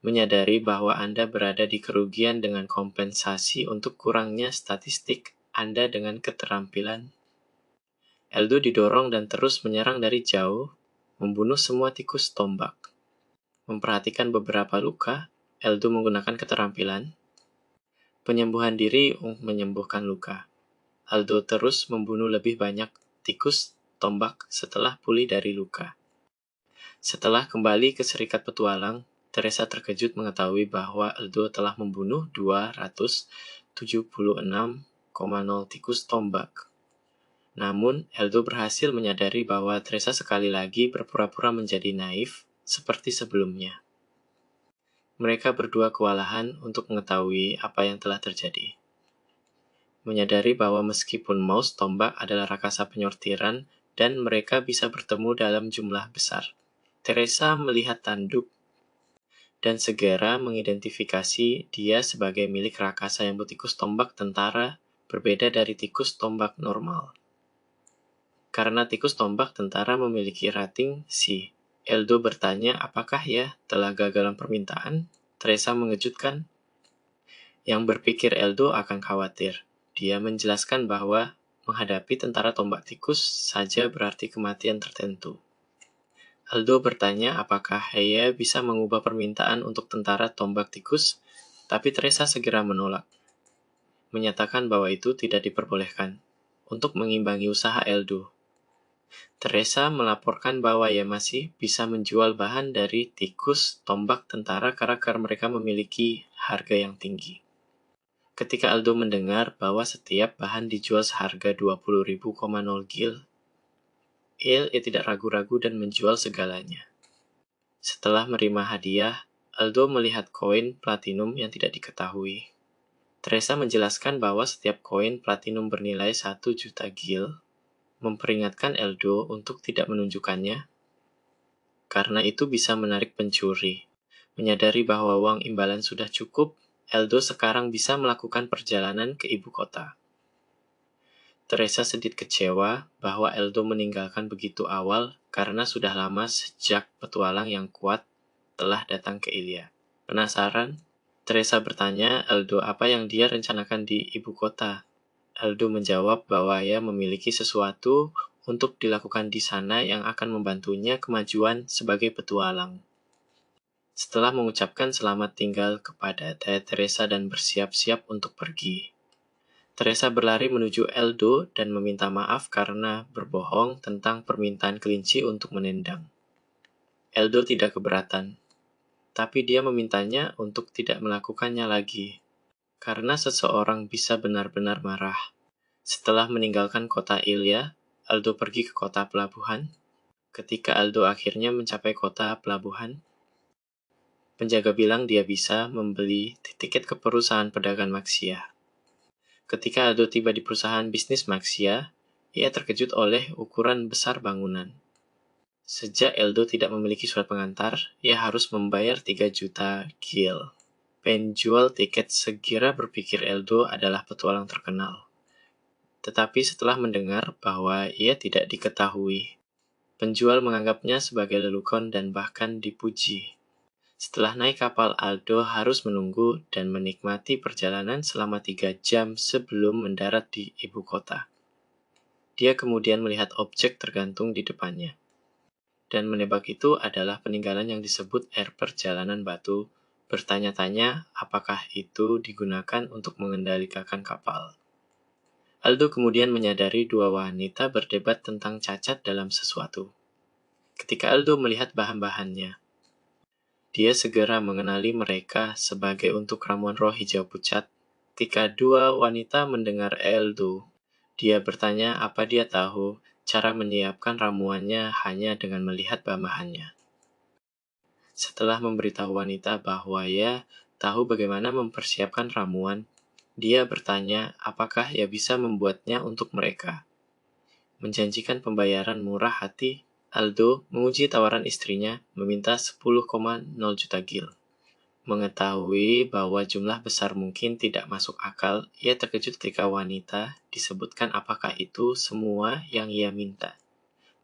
Menyadari bahwa Anda berada di kerugian dengan kompensasi untuk kurangnya statistik Anda dengan keterampilan. Eldo didorong dan terus menyerang dari jauh, membunuh semua tikus tombak. Memperhatikan beberapa luka, Eldo menggunakan keterampilan penyembuhan diri untuk menyembuhkan luka. Aldo terus membunuh lebih banyak tikus tombak setelah pulih dari luka. Setelah kembali ke Serikat Petualang, Teresa terkejut mengetahui bahwa Aldo telah membunuh 276,0 tikus tombak. Namun, Eldo berhasil menyadari bahwa Teresa sekali lagi berpura-pura menjadi naif seperti sebelumnya. Mereka berdua kewalahan untuk mengetahui apa yang telah terjadi. Menyadari bahwa meskipun mouse tombak adalah raksasa penyortiran dan mereka bisa bertemu dalam jumlah besar, Teresa melihat tanduk dan segera mengidentifikasi dia sebagai milik raksasa yang bertikus tombak tentara berbeda dari tikus tombak normal. Karena tikus tombak tentara memiliki rating C, Eldo bertanya apakah ia telah gagal permintaan. Teresa mengejutkan. Yang berpikir Eldo akan khawatir. Dia menjelaskan bahwa menghadapi tentara tombak tikus saja berarti kematian tertentu. Eldo bertanya apakah ia bisa mengubah permintaan untuk tentara tombak tikus, tapi Teresa segera menolak, menyatakan bahwa itu tidak diperbolehkan untuk mengimbangi usaha Eldo. Teresa melaporkan bahwa ia masih bisa menjual bahan dari tikus tombak tentara karena mereka memiliki harga yang tinggi. Ketika Aldo mendengar bahwa setiap bahan dijual seharga 20.000,0 gil, ia tidak ragu-ragu dan menjual segalanya. Setelah menerima hadiah, Aldo melihat koin platinum yang tidak diketahui. Teresa menjelaskan bahwa setiap koin platinum bernilai 1 juta gil, memperingatkan Eldo untuk tidak menunjukkannya, karena itu bisa menarik pencuri. Menyadari bahwa uang imbalan sudah cukup, Eldo sekarang bisa melakukan perjalanan ke ibu kota. Teresa sedikit kecewa bahwa Eldo meninggalkan begitu awal karena sudah lama sejak petualang yang kuat telah datang ke Ilia. Penasaran? Teresa bertanya Eldo apa yang dia rencanakan di ibu kota. Eldo menjawab bahwa ia memiliki sesuatu untuk dilakukan di sana yang akan membantunya kemajuan sebagai petualang. Setelah mengucapkan selamat tinggal kepada Taya Teresa dan bersiap-siap untuk pergi, Teresa berlari menuju Aldo dan meminta maaf karena berbohong tentang permintaan kelinci untuk menendang. Aldo tidak keberatan, tapi dia memintanya untuk tidak melakukannya lagi, karena seseorang bisa benar-benar marah. Setelah meninggalkan kota Ilya, Aldo pergi ke kota pelabuhan. Ketika Aldo akhirnya mencapai kota pelabuhan, penjaga bilang dia bisa membeli tiket ke perusahaan pedagang Maxia. Ketika Aldo tiba di perusahaan bisnis Maxia, ia terkejut oleh ukuran besar bangunan. Sejak Aldo tidak memiliki surat pengantar, ia harus membayar 3 juta gil. Penjual tiket segera berpikir Aldo adalah petualang terkenal. Tetapi setelah mendengar bahwa ia tidak diketahui, penjual menganggapnya sebagai lelukon dan bahkan dipuji. Setelah naik kapal, Aldo harus menunggu dan menikmati perjalanan selama 3 jam sebelum mendarat di ibu kota. Dia kemudian melihat objek tergantung di depannya. Dan menebak itu adalah peninggalan yang disebut air perjalanan batu, bertanya-tanya apakah itu digunakan untuk mengendalikan kapal. Aldo kemudian menyadari dua wanita berdebat tentang cacat dalam sesuatu. Ketika Aldo melihat bahan-bahannya, dia segera mengenali mereka sebagai untuk ramuan roh hijau pucat. Ketika dua wanita mendengar Aldo, dia bertanya apa dia tahu cara menyiapkan ramuannya hanya dengan melihat bahan-bahannya. Setelah memberitahu wanita bahwa ia tahu bagaimana mempersiapkan ramuan, dia bertanya apakah ia bisa membuatnya untuk mereka. Menjanjikan pembayaran murah hati, Aldo menguji tawaran istrinya meminta 10,0 juta gil. Mengetahui bahwa jumlah besar mungkin tidak masuk akal, ia terkejut ketika wanita disebutkan apakah itu semua yang ia minta.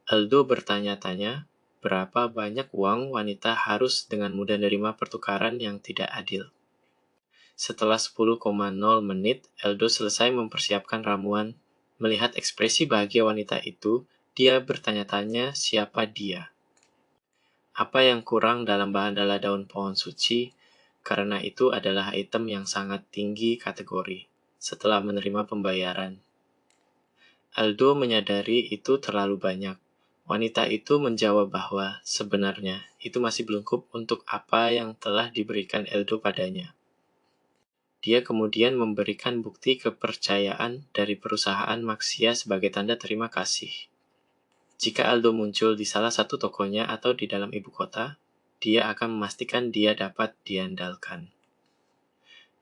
Aldo bertanya-tanya berapa banyak uang wanita harus dengan mudah menerima pertukaran yang tidak adil. Setelah 10,0 menit, Aldo selesai mempersiapkan ramuan. Melihat ekspresi bahagia wanita itu, dia bertanya-tanya siapa dia. Apa yang kurang dalam bahan adalah daun pohon suci, karena itu adalah item yang sangat tinggi kategori. Setelah menerima pembayaran, Aldo menyadari itu terlalu banyak. Wanita itu menjawab bahwa sebenarnya itu masih belum cukup untuk apa yang telah diberikan Aldo padanya. Dia kemudian memberikan bukti kepercayaan dari perusahaan Maxia sebagai tanda terima kasih. Jika Aldo muncul di salah satu tokonya atau di dalam ibu kota, dia akan memastikan dia dapat diandalkan.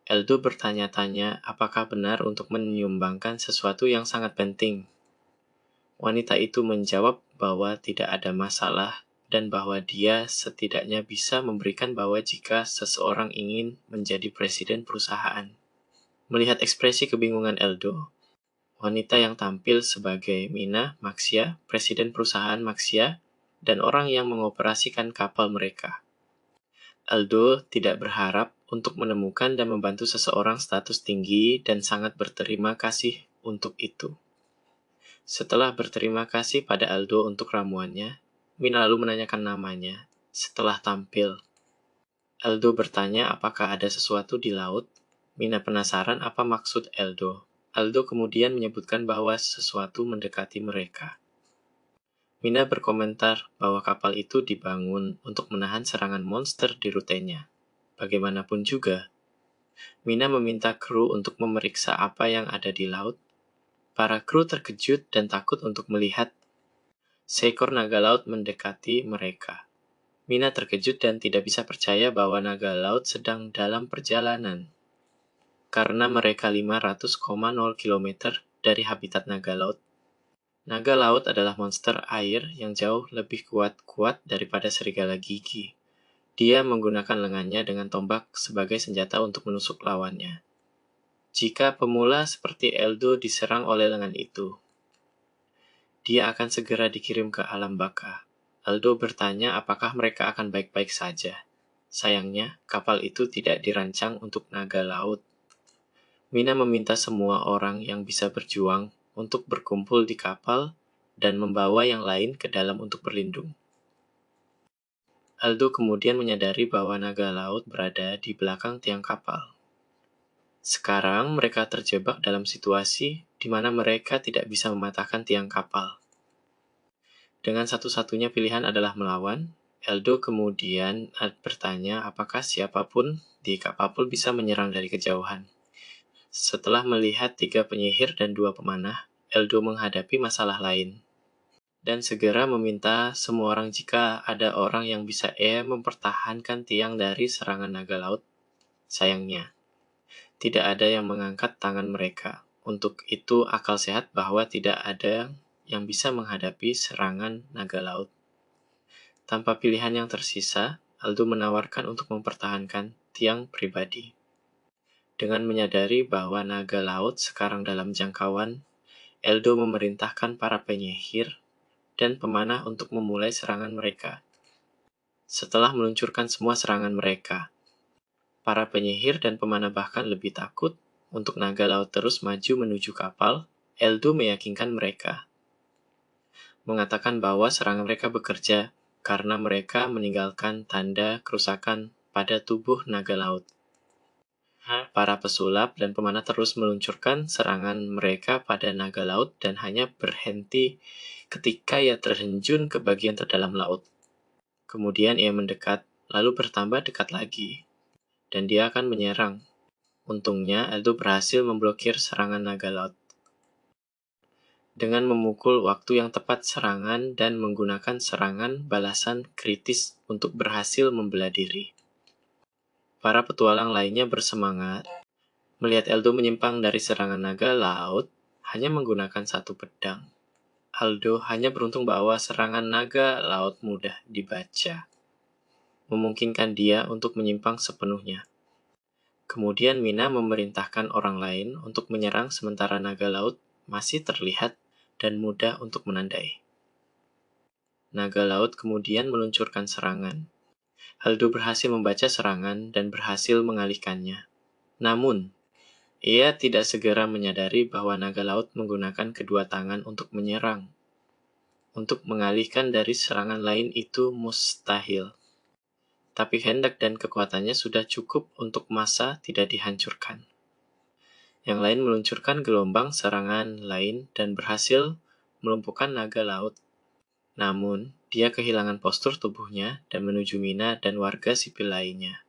Aldo bertanya-tanya apakah benar untuk menyumbangkan sesuatu yang sangat penting. Wanita itu menjawab bahwa tidak ada masalah dan bahwa dia setidaknya bisa memberikan bahwa jika seseorang ingin menjadi presiden perusahaan. Melihat ekspresi kebingungan Aldo, wanita yang tampil sebagai Mina Maxia, presiden perusahaan Maxia, dan orang yang mengoperasikan kapal mereka. Aldo tidak berharap untuk menemukan dan membantu seseorang status tinggi dan sangat berterima kasih untuk itu. Setelah berterima kasih pada Aldo untuk ramuannya, Mina lalu menanyakan namanya. Setelah tampil, Aldo bertanya apakah ada sesuatu di laut. Mina penasaran apa maksud Aldo. Aldo kemudian menyebutkan bahwa sesuatu mendekati mereka. Mina berkomentar bahwa kapal itu dibangun untuk menahan serangan monster di rutenya. Bagaimanapun juga, Mina meminta kru untuk memeriksa apa yang ada di laut. Para kru terkejut dan takut untuk melihat seekor naga laut mendekati mereka. Mina terkejut dan tidak bisa percaya bahwa naga laut sedang dalam perjalanan. Karena mereka 500,0 km dari habitat naga laut. Naga laut adalah monster air yang jauh lebih kuat daripada serigala gigi. Dia menggunakan lengannya dengan tombak sebagai senjata untuk menusuk lawannya. Jika pemula seperti Aldo diserang oleh lengan itu, dia akan segera dikirim ke alam baka. Aldo bertanya apakah mereka akan baik-baik saja. Sayangnya, kapal itu tidak dirancang untuk naga laut. Mina meminta semua orang yang bisa berjuang untuk berkumpul di kapal dan membawa yang lain ke dalam untuk berlindung. Aldo kemudian menyadari bahwa naga laut berada di belakang tiang kapal. Sekarang mereka terjebak dalam situasi di mana mereka tidak bisa mematahkan tiang kapal. Dengan satu-satunya pilihan adalah melawan, Aldo kemudian bertanya apakah siapapun di kapal bisa menyerang dari kejauhan. Setelah melihat 3 penyihir dan 2 pemanah, Aldo menghadapi masalah lain. Dan segera meminta semua orang jika ada orang yang bisa mempertahankan tiang dari serangan naga laut. Sayangnya, tidak ada yang mengangkat tangan mereka. Untuk itu akal sehat bahwa tidak ada yang bisa menghadapi serangan naga laut. Tanpa pilihan yang tersisa, Aldo menawarkan untuk mempertahankan tiang pribadi. Dengan menyadari bahwa naga laut sekarang dalam jangkauan, Aldo memerintahkan para penyihir dan pemanah untuk memulai serangan mereka. Setelah meluncurkan semua serangan mereka, para penyihir dan pemanah bahkan lebih takut untuk naga laut terus maju menuju kapal. Aldo meyakinkan mereka, mengatakan bahwa serangan mereka bekerja karena mereka meninggalkan tanda kerusakan pada tubuh naga laut. Para pesulap dan pemanah terus meluncurkan serangan mereka pada naga laut dan hanya berhenti ketika ia terjun ke bagian terdalam laut. Kemudian ia mendekat, lalu bertambah dekat lagi, dan dia akan menyerang. Untungnya, Aldo berhasil memblokir serangan naga laut dengan memukul waktu yang tepat serangan dan menggunakan serangan balasan kritis untuk berhasil membela diri. Para petualang lainnya bersemangat melihat Aldo menyimpang dari serangan naga laut hanya menggunakan 1 pedang. Aldo hanya beruntung bahwa serangan naga laut mudah dibaca, memungkinkan dia untuk menyimpang sepenuhnya. Kemudian Mina memerintahkan orang lain untuk menyerang sementara naga laut masih terlihat dan mudah untuk menandai. Naga laut kemudian meluncurkan serangan. Aldo berhasil membaca serangan dan berhasil mengalihkannya. Namun, ia tidak segera menyadari bahwa naga laut menggunakan kedua tangan untuk menyerang. Untuk mengalihkan dari serangan lain itu mustahil. Tapi kehendak dan kekuatannya sudah cukup untuk masa tidak dihancurkan. Yang lain meluncurkan gelombang serangan lain dan berhasil melumpuhkan naga laut. Namun, dia kehilangan postur tubuhnya dan menuju Mina dan warga sipil lainnya.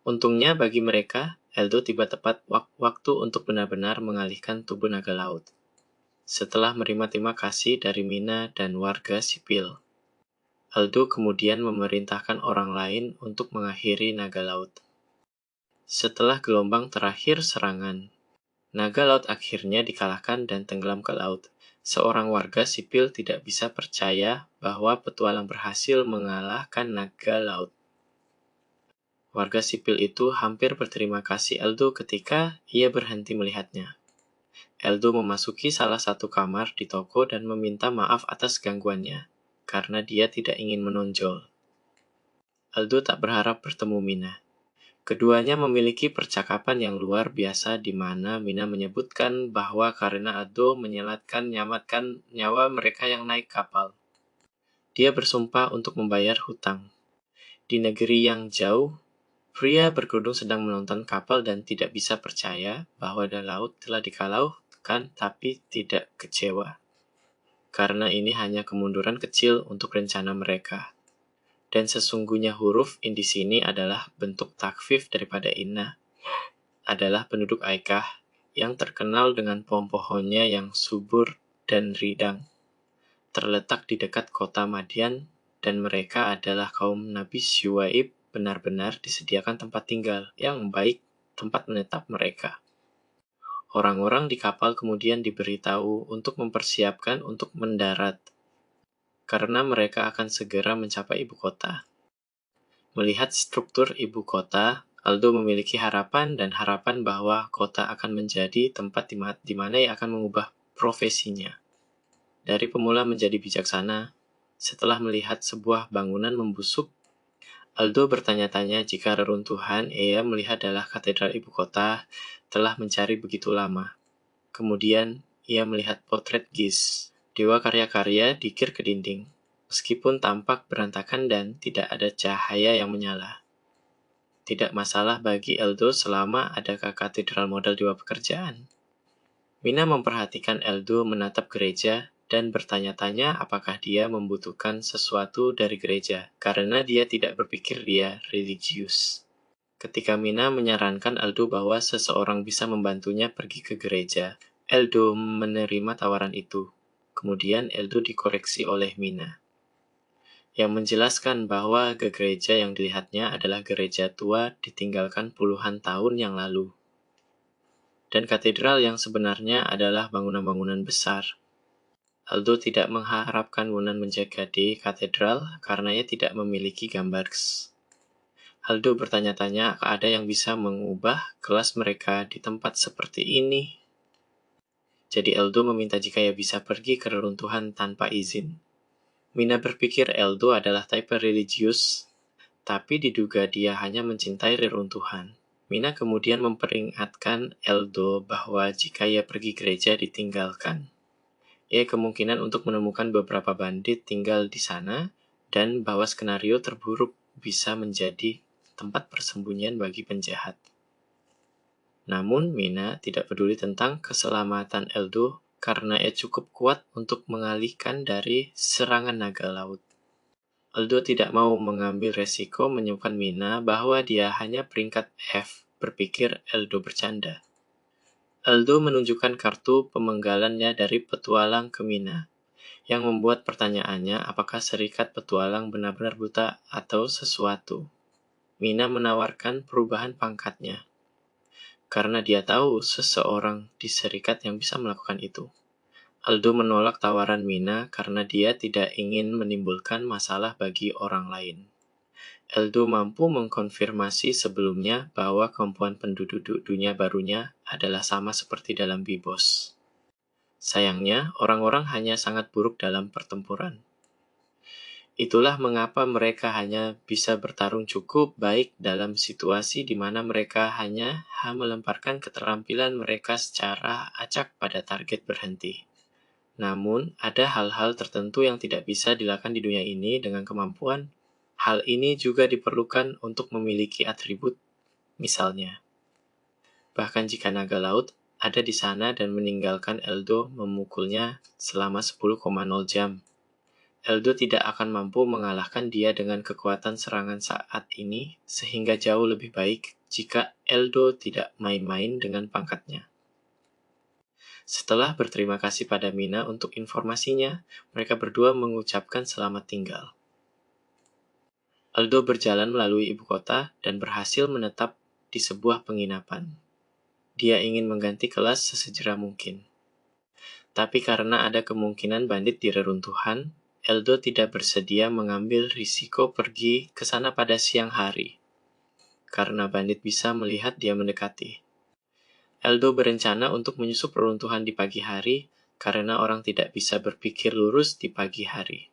Untungnya bagi mereka, Aldo tiba tepat waktu untuk benar-benar mengalihkan tubuh naga laut. Setelah menerima terima kasih dari Mina dan warga sipil, Aldo kemudian memerintahkan orang lain untuk mengakhiri naga laut. Setelah gelombang terakhir serangan, naga laut akhirnya dikalahkan dan tenggelam ke laut. Seorang warga sipil tidak bisa percaya bahwa petualang berhasil mengalahkan naga laut. Warga sipil itu hampir berterima kasih Aldo ketika ia berhenti melihatnya. Aldo memasuki salah satu kamar di toko dan meminta maaf atas gangguannya, karena dia tidak ingin menonjol. Aldo tak berharap bertemu Mina. Keduanya memiliki percakapan yang luar biasa di mana Mina menyebutkan bahwa karena Aldo menyelamatkan nyawa mereka yang naik kapal. Dia bersumpah untuk membayar hutang. Di negeri yang jauh, pria berkerudung sedang menonton kapal dan tidak bisa percaya bahwa laut telah dikalahkan tapi tidak kecewa. Karena ini hanya kemunduran kecil untuk rencana mereka. Dan sesungguhnya huruf in di sini adalah bentuk takfif daripada inna. Adalah penduduk Aikah yang terkenal dengan pohon-pohonnya yang subur dan ridang. Terletak di dekat kota Madian dan mereka adalah kaum Nabi Syuaib benar-benar disediakan tempat tinggal yang baik tempat menetap mereka. Orang-orang di kapal kemudian diberitahu untuk mempersiapkan untuk mendarat, karena mereka akan segera mencapai ibu kota. Melihat struktur ibu kota, Aldo memiliki harapan bahwa kota akan menjadi tempat di mana ia akan mengubah profesinya. Dari pemula menjadi bijaksana, setelah melihat sebuah bangunan membusuk, Aldo bertanya-tanya jika reruntuhan ia melihat adalah katedral ibu kota telah mencari begitu lama. Kemudian, ia melihat potret Giz, Dewa karya-karya dikir ke dinding, meskipun tampak berantakan dan tidak ada cahaya yang menyala. Tidak masalah bagi Eldo selama ada katedral model dewa pekerjaan. Mina memperhatikan Eldo menatap gereja dan bertanya-tanya apakah dia membutuhkan sesuatu dari gereja, karena dia tidak berpikir dia religius. Ketika Mina menyarankan Eldo bahwa seseorang bisa membantunya pergi ke gereja, Eldo menerima tawaran itu. Kemudian Eldo dikoreksi oleh Mina, yang menjelaskan bahwa ke gereja yang dilihatnya adalah gereja tua ditinggalkan puluhan tahun yang lalu. Dan katedral yang sebenarnya adalah bangunan-bangunan besar. Eldo tidak mengharapkan Wunan menjaga di katedral karena ia tidak memiliki gambar. Aldo bertanya-tanya apakah ada yang bisa mengubah kelas mereka di tempat seperti ini. Jadi Eldo meminta jika ia bisa pergi ke reruntuhan tanpa izin. Mina berpikir Eldo adalah tipe religius, tapi diduga dia hanya mencintai reruntuhan. Mina kemudian memperingatkan Eldo bahwa jika ia pergi gereja ditinggalkan, ia kemungkinan untuk menemukan beberapa bandit tinggal di sana, dan bahwa skenario terburuk bisa menjadi tempat persembunyian bagi penjahat. Namun, Mina tidak peduli tentang keselamatan Eldo karena ia cukup kuat untuk mengalihkan dari serangan naga laut. Eldo tidak mau mengambil resiko menyebutkan Mina bahwa dia hanya peringkat F, berpikir Eldo bercanda. Eldo menunjukkan kartu pemenggalannya dari petualang ke Mina, yang membuat pertanyaannya apakah serikat petualang benar-benar buta atau sesuatu. Mina menawarkan perubahan pangkatnya, karena dia tahu seseorang di serikat yang bisa melakukan itu. Aldo menolak tawaran Mina karena dia tidak ingin menimbulkan masalah bagi orang lain. Eldo mampu mengkonfirmasi sebelumnya bahwa kemampuan penduduk dunia barunya adalah sama seperti dalam Bibos. Sayangnya, orang-orang hanya sangat buruk dalam pertempuran. Itulah mengapa mereka hanya bisa bertarung cukup baik dalam situasi di mana mereka hanya melemparkan keterampilan mereka secara acak pada target berhenti. Namun, ada hal-hal tertentu yang tidak bisa dilakukan di dunia ini dengan kemampuan. Hal ini juga diperlukan untuk memiliki atribut, misalnya. Bahkan jika naga laut ada di sana dan meninggalkan Eldo memukulnya selama 10,0 jam. Eldo tidak akan mampu mengalahkan dia dengan kekuatan serangan saat ini, sehingga jauh lebih baik jika Eldo tidak main-main dengan pangkatnya. Setelah berterima kasih pada Mina untuk informasinya, mereka berdua mengucapkan selamat tinggal. Eldo berjalan melalui ibu kota dan berhasil menetap di sebuah penginapan. Dia ingin mengganti kelas sesegera mungkin. Tapi karena ada kemungkinan bandit di reruntuhan, Eldo tidak bersedia mengambil risiko pergi ke sana pada siang hari, karena bandit bisa melihat dia mendekati. Eldo berencana untuk menyusup reruntuhan di pagi hari, karena orang tidak bisa berpikir lurus di pagi hari.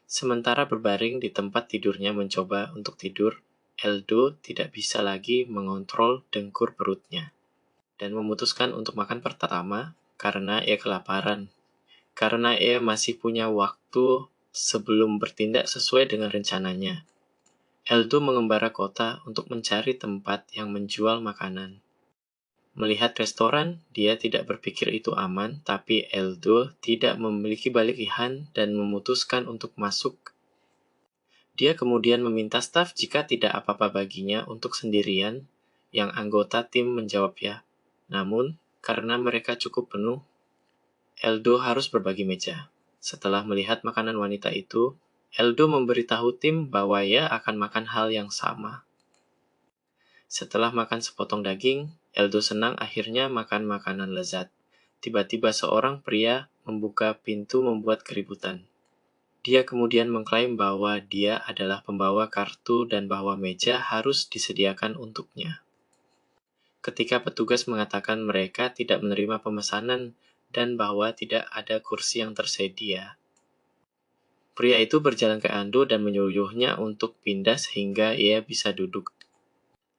Sementara berbaring di tempat tidurnya mencoba untuk tidur, Eldo tidak bisa lagi mengontrol dengkur perutnya, dan memutuskan untuk makan pertama karena ia kelaparan. Karena ia masih punya waktu sebelum bertindak sesuai dengan rencananya. Eldo mengembara kota untuk mencari tempat yang menjual makanan. Melihat restoran, dia tidak berpikir itu aman, tapi Eldo tidak memiliki balikihan dan memutuskan untuk masuk. Dia kemudian meminta staf jika tidak apa-apa baginya untuk sendirian, yang anggota tim menjawab ya. Namun, karena mereka cukup penuh, Eldo harus berbagi meja. Setelah melihat makanan wanita itu, Eldo memberitahu tim bahwa ia akan makan hal yang sama. Setelah makan sepotong daging, Eldo senang akhirnya makan makanan lezat. Tiba-tiba seorang pria membuka pintu membuat keributan. Dia kemudian mengklaim bahwa dia adalah pembawa kartu dan bahwa meja harus disediakan untuknya. Ketika petugas mengatakan mereka tidak menerima pemesanan dan bahwa tidak ada kursi yang tersedia, pria itu berjalan ke Ando dan menyuruhnya untuk pindah sehingga ia bisa duduk.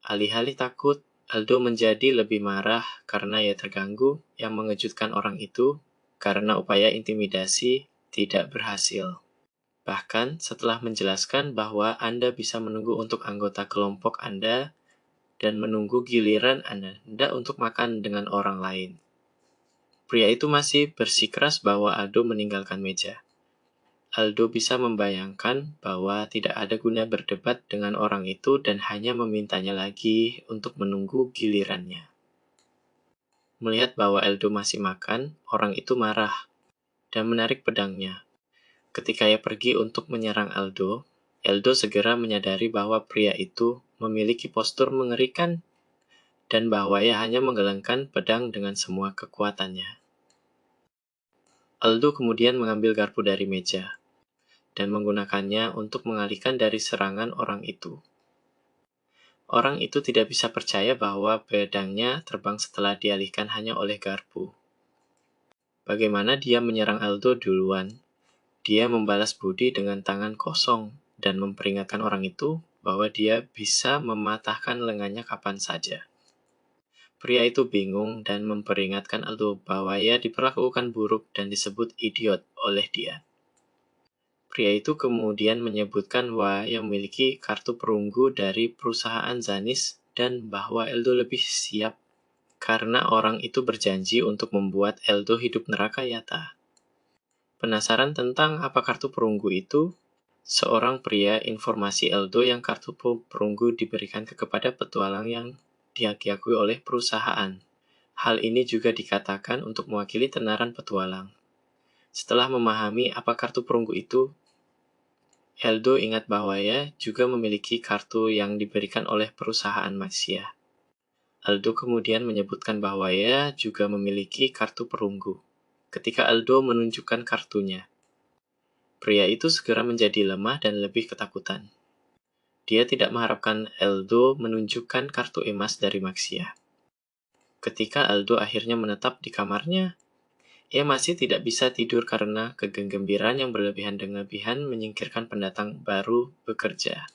Alih-alih takut, Aldo menjadi lebih marah karena ia terganggu. Yang mengejutkan orang itu, karena upaya intimidasi tidak berhasil. Bahkan setelah menjelaskan bahwa Anda bisa menunggu untuk anggota kelompok Anda dan menunggu giliran Anda untuk makan dengan orang lain. Pria itu masih bersikeras bahwa Aldo meninggalkan meja. Aldo bisa membayangkan bahwa tidak ada guna berdebat dengan orang itu dan hanya memintanya lagi untuk menunggu gilirannya. Melihat bahwa Aldo masih makan, orang itu marah dan menarik pedangnya. Ketika ia pergi untuk menyerang Aldo segera menyadari bahwa pria itu memiliki postur mengerikan dan bahwa ia hanya menggelengkan pedang dengan semua kekuatannya. Aldo kemudian mengambil garpu dari meja dan menggunakannya untuk mengalihkan dari serangan orang itu. Orang itu tidak bisa percaya bahwa pedangnya terbang setelah dialihkan hanya oleh garpu. Bagaimana dia menyerang Aldo duluan? Dia membalas budi dengan tangan kosong dan memperingatkan orang itu bahwa dia bisa mematahkan lengannya kapan saja. Pria itu bingung dan memperingatkan Aldo bahwa ia diperlakukan buruk dan disebut idiot oleh dia. Pria itu kemudian menyebutkan bahwa ia memiliki kartu perunggu dari perusahaan Zanis dan bahwa Aldo lebih siap karena orang itu berjanji untuk membuat Aldo hidup neraka nyata. Penasaran tentang apa kartu perunggu itu? Seorang pria informasi Aldo yang kartu perunggu diberikan kepada petualang yang diakui oleh perusahaan. Hal ini juga dikatakan untuk mewakili tenaran petualang. Setelah memahami apa kartu perunggu itu, Aldo ingat bahwa ia juga memiliki kartu yang diberikan oleh perusahaan manusia. Aldo kemudian menyebutkan bahwa ia juga memiliki kartu perunggu. Ketika Aldo menunjukkan kartunya, pria itu segera menjadi lemah dan lebih ketakutan. Dia tidak mengharapkan Aldo menunjukkan kartu emas dari Maxia. Ketika Aldo akhirnya menetap di kamarnya, ia masih tidak bisa tidur karena kegembiraan yang berlebihan menyingkirkan pendatang baru bekerja.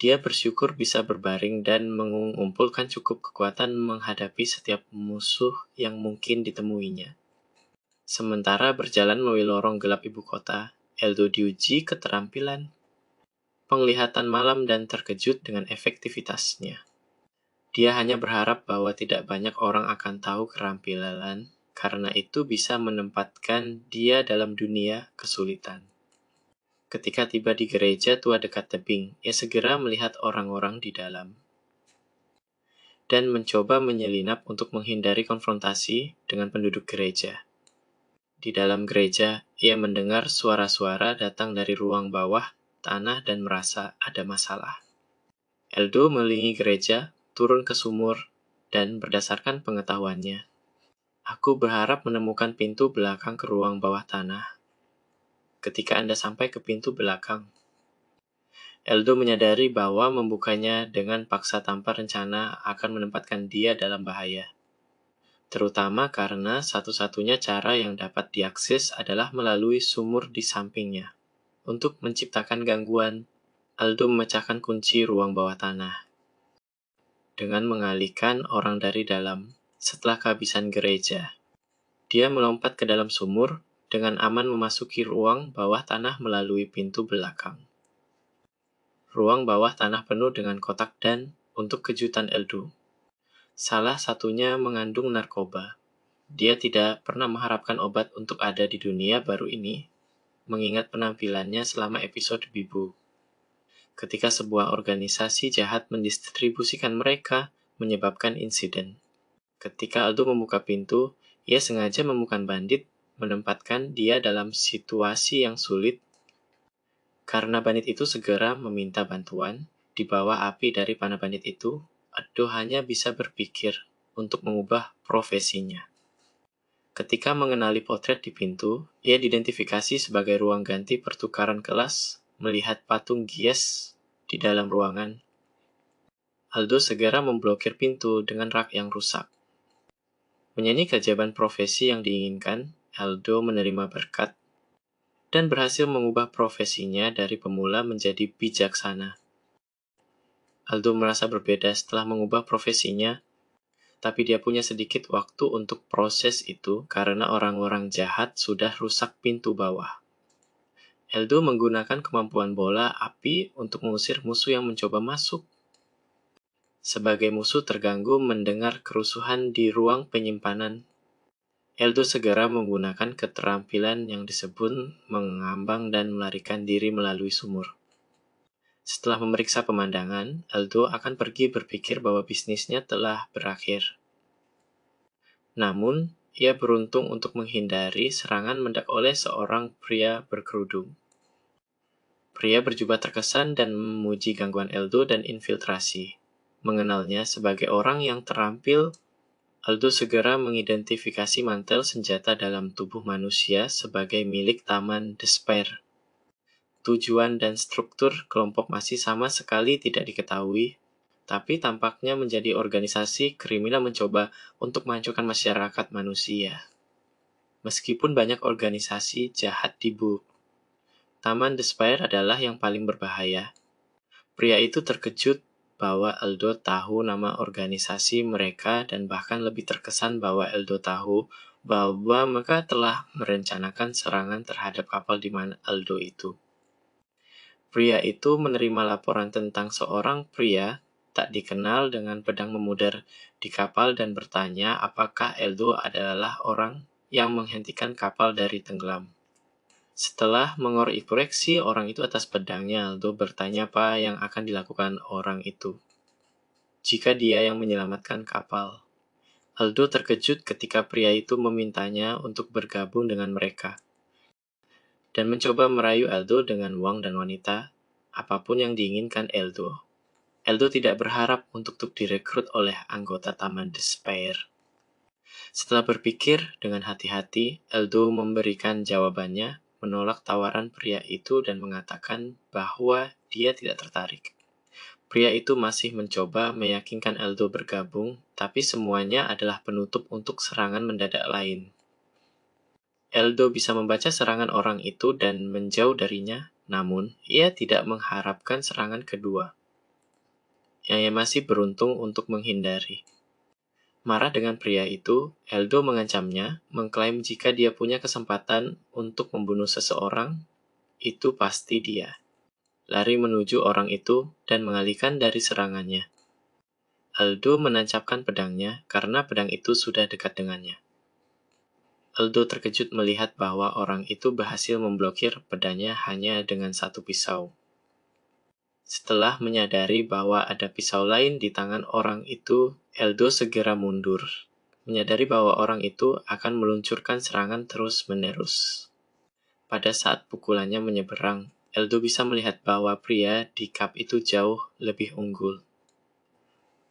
Dia bersyukur bisa berbaring dan mengumpulkan cukup kekuatan menghadapi setiap musuh yang mungkin ditemuinya. Sementara berjalan melalui lorong gelap ibu kota, Aldo diuji keterampilan penglihatan malam dan terkejut dengan efektivitasnya. Dia hanya berharap bahwa tidak banyak orang akan tahu keterampilan, karena itu bisa menempatkan dia dalam dunia kesulitan. Ketika tiba di gereja tua dekat tebing, ia segera melihat orang-orang di dalam dan mencoba menyelinap untuk menghindari konfrontasi dengan penduduk gereja. Di dalam gereja, ia mendengar suara-suara datang dari ruang bawah tanah dan merasa ada masalah. Aldo mengelilingi gereja, turun ke sumur, dan berdasarkan pengetahuannya, aku berharap menemukan pintu belakang ke ruang bawah tanah. Ketika Anda sampai ke pintu belakang, Aldo menyadari bahwa membukanya dengan paksa tanpa rencana akan menempatkan dia dalam bahaya. Terutama karena satu-satunya cara yang dapat diakses adalah melalui sumur di sampingnya. Untuk menciptakan gangguan, Aldo memecahkan kunci ruang bawah tanah dengan mengalihkan orang dari dalam. Setelah kehabisan gereja, dia melompat ke dalam sumur dengan aman memasuki ruang bawah tanah melalui pintu belakang. Ruang bawah tanah penuh dengan kotak dan, untuk kejutan Aldo, salah satunya mengandung narkoba. Dia tidak pernah mengharapkan obat untuk ada di dunia baru ini, mengingat penampilannya selama episode Bibu. Ketika sebuah organisasi jahat mendistribusikan mereka, menyebabkan insiden. Ketika Aldo membuka pintu, ia sengaja membuka bandit, menempatkan dia dalam situasi yang sulit. Karena bandit itu segera meminta bantuan, di bawah api dari panah bandit itu, Aldo hanya bisa berpikir untuk mengubah profesinya. Ketika mengenali potret di pintu, ia diidentifikasi sebagai ruang ganti pertukaran kelas, melihat patung Gies di dalam ruangan. Aldo segera memblokir pintu dengan rak yang rusak. Menyanyi keajaiban profesi yang diinginkan, Aldo menerima berkat dan berhasil mengubah profesinya dari pemula menjadi bijaksana. Aldo merasa berbeda setelah mengubah profesinya, tapi dia punya sedikit waktu untuk proses itu karena orang-orang jahat sudah rusak pintu bawah. Aldo menggunakan kemampuan bola api untuk mengusir musuh yang mencoba masuk. Sebagai musuh terganggu mendengar kerusuhan di ruang penyimpanan, Aldo segera menggunakan keterampilan yang disebut mengambang dan melarikan diri melalui sumur. Setelah memeriksa pemandangan, Aldo akan pergi berpikir bahwa bisnisnya telah berakhir. Namun, ia beruntung untuk menghindari serangan mendadak oleh seorang pria berkerudung. Pria berjubah terkesan dan memuji gangguan Aldo dan infiltrasi. Mengenalnya sebagai orang yang terampil, Aldo segera mengidentifikasi mantel senjata dalam tubuh manusia sebagai milik Taman Despair. Tujuan dan struktur kelompok masih sama sekali tidak diketahui, tapi tampaknya menjadi organisasi kriminal mencoba untuk menghancurkan masyarakat manusia. Meskipun banyak organisasi jahat di Taman Despair adalah yang paling berbahaya. Pria itu terkejut bahwa Aldo tahu nama organisasi mereka dan bahkan lebih terkesan bahwa Aldo tahu bahwa mereka telah merencanakan serangan terhadap kapal di mana Aldo itu. Pria itu menerima laporan tentang seorang pria tak dikenal dengan pedang memudar di kapal dan bertanya apakah Aldo adalah orang yang menghentikan kapal dari tenggelam. Setelah mengoreksi orang itu atas pedangnya, Aldo bertanya apa yang akan dilakukan orang itu jika dia yang menyelamatkan kapal. Aldo terkejut ketika pria itu memintanya untuk bergabung dengan mereka dan mencoba merayu Aldo dengan uang dan wanita, apapun yang diinginkan Aldo. Aldo tidak berharap untuk direkrut oleh anggota Taman Despair. Setelah berpikir dengan hati-hati, Aldo memberikan jawabannya, menolak tawaran pria itu dan mengatakan bahwa dia tidak tertarik. Pria itu masih mencoba meyakinkan Aldo bergabung, tapi semuanya adalah penutup untuk serangan mendadak lain. Aldo bisa membaca serangan orang itu dan menjauh darinya, namun ia tidak mengharapkan serangan kedua. Ia masih beruntung untuk menghindari. Marah dengan pria itu, Aldo mengancamnya, mengklaim jika dia punya kesempatan untuk membunuh seseorang, itu pasti dia. Lari menuju orang itu dan mengalihkan dari serangannya. Aldo menancapkan pedangnya karena pedang itu sudah dekat dengannya. Aldo terkejut melihat bahwa orang itu berhasil memblokir pedangnya hanya dengan satu pisau. Setelah menyadari bahwa ada pisau lain di tangan orang itu, Aldo segera mundur, menyadari bahwa orang itu akan meluncurkan serangan terus-menerus. Pada saat pukulannya menyeberang, Aldo bisa melihat bahwa pria di kap itu jauh lebih unggul.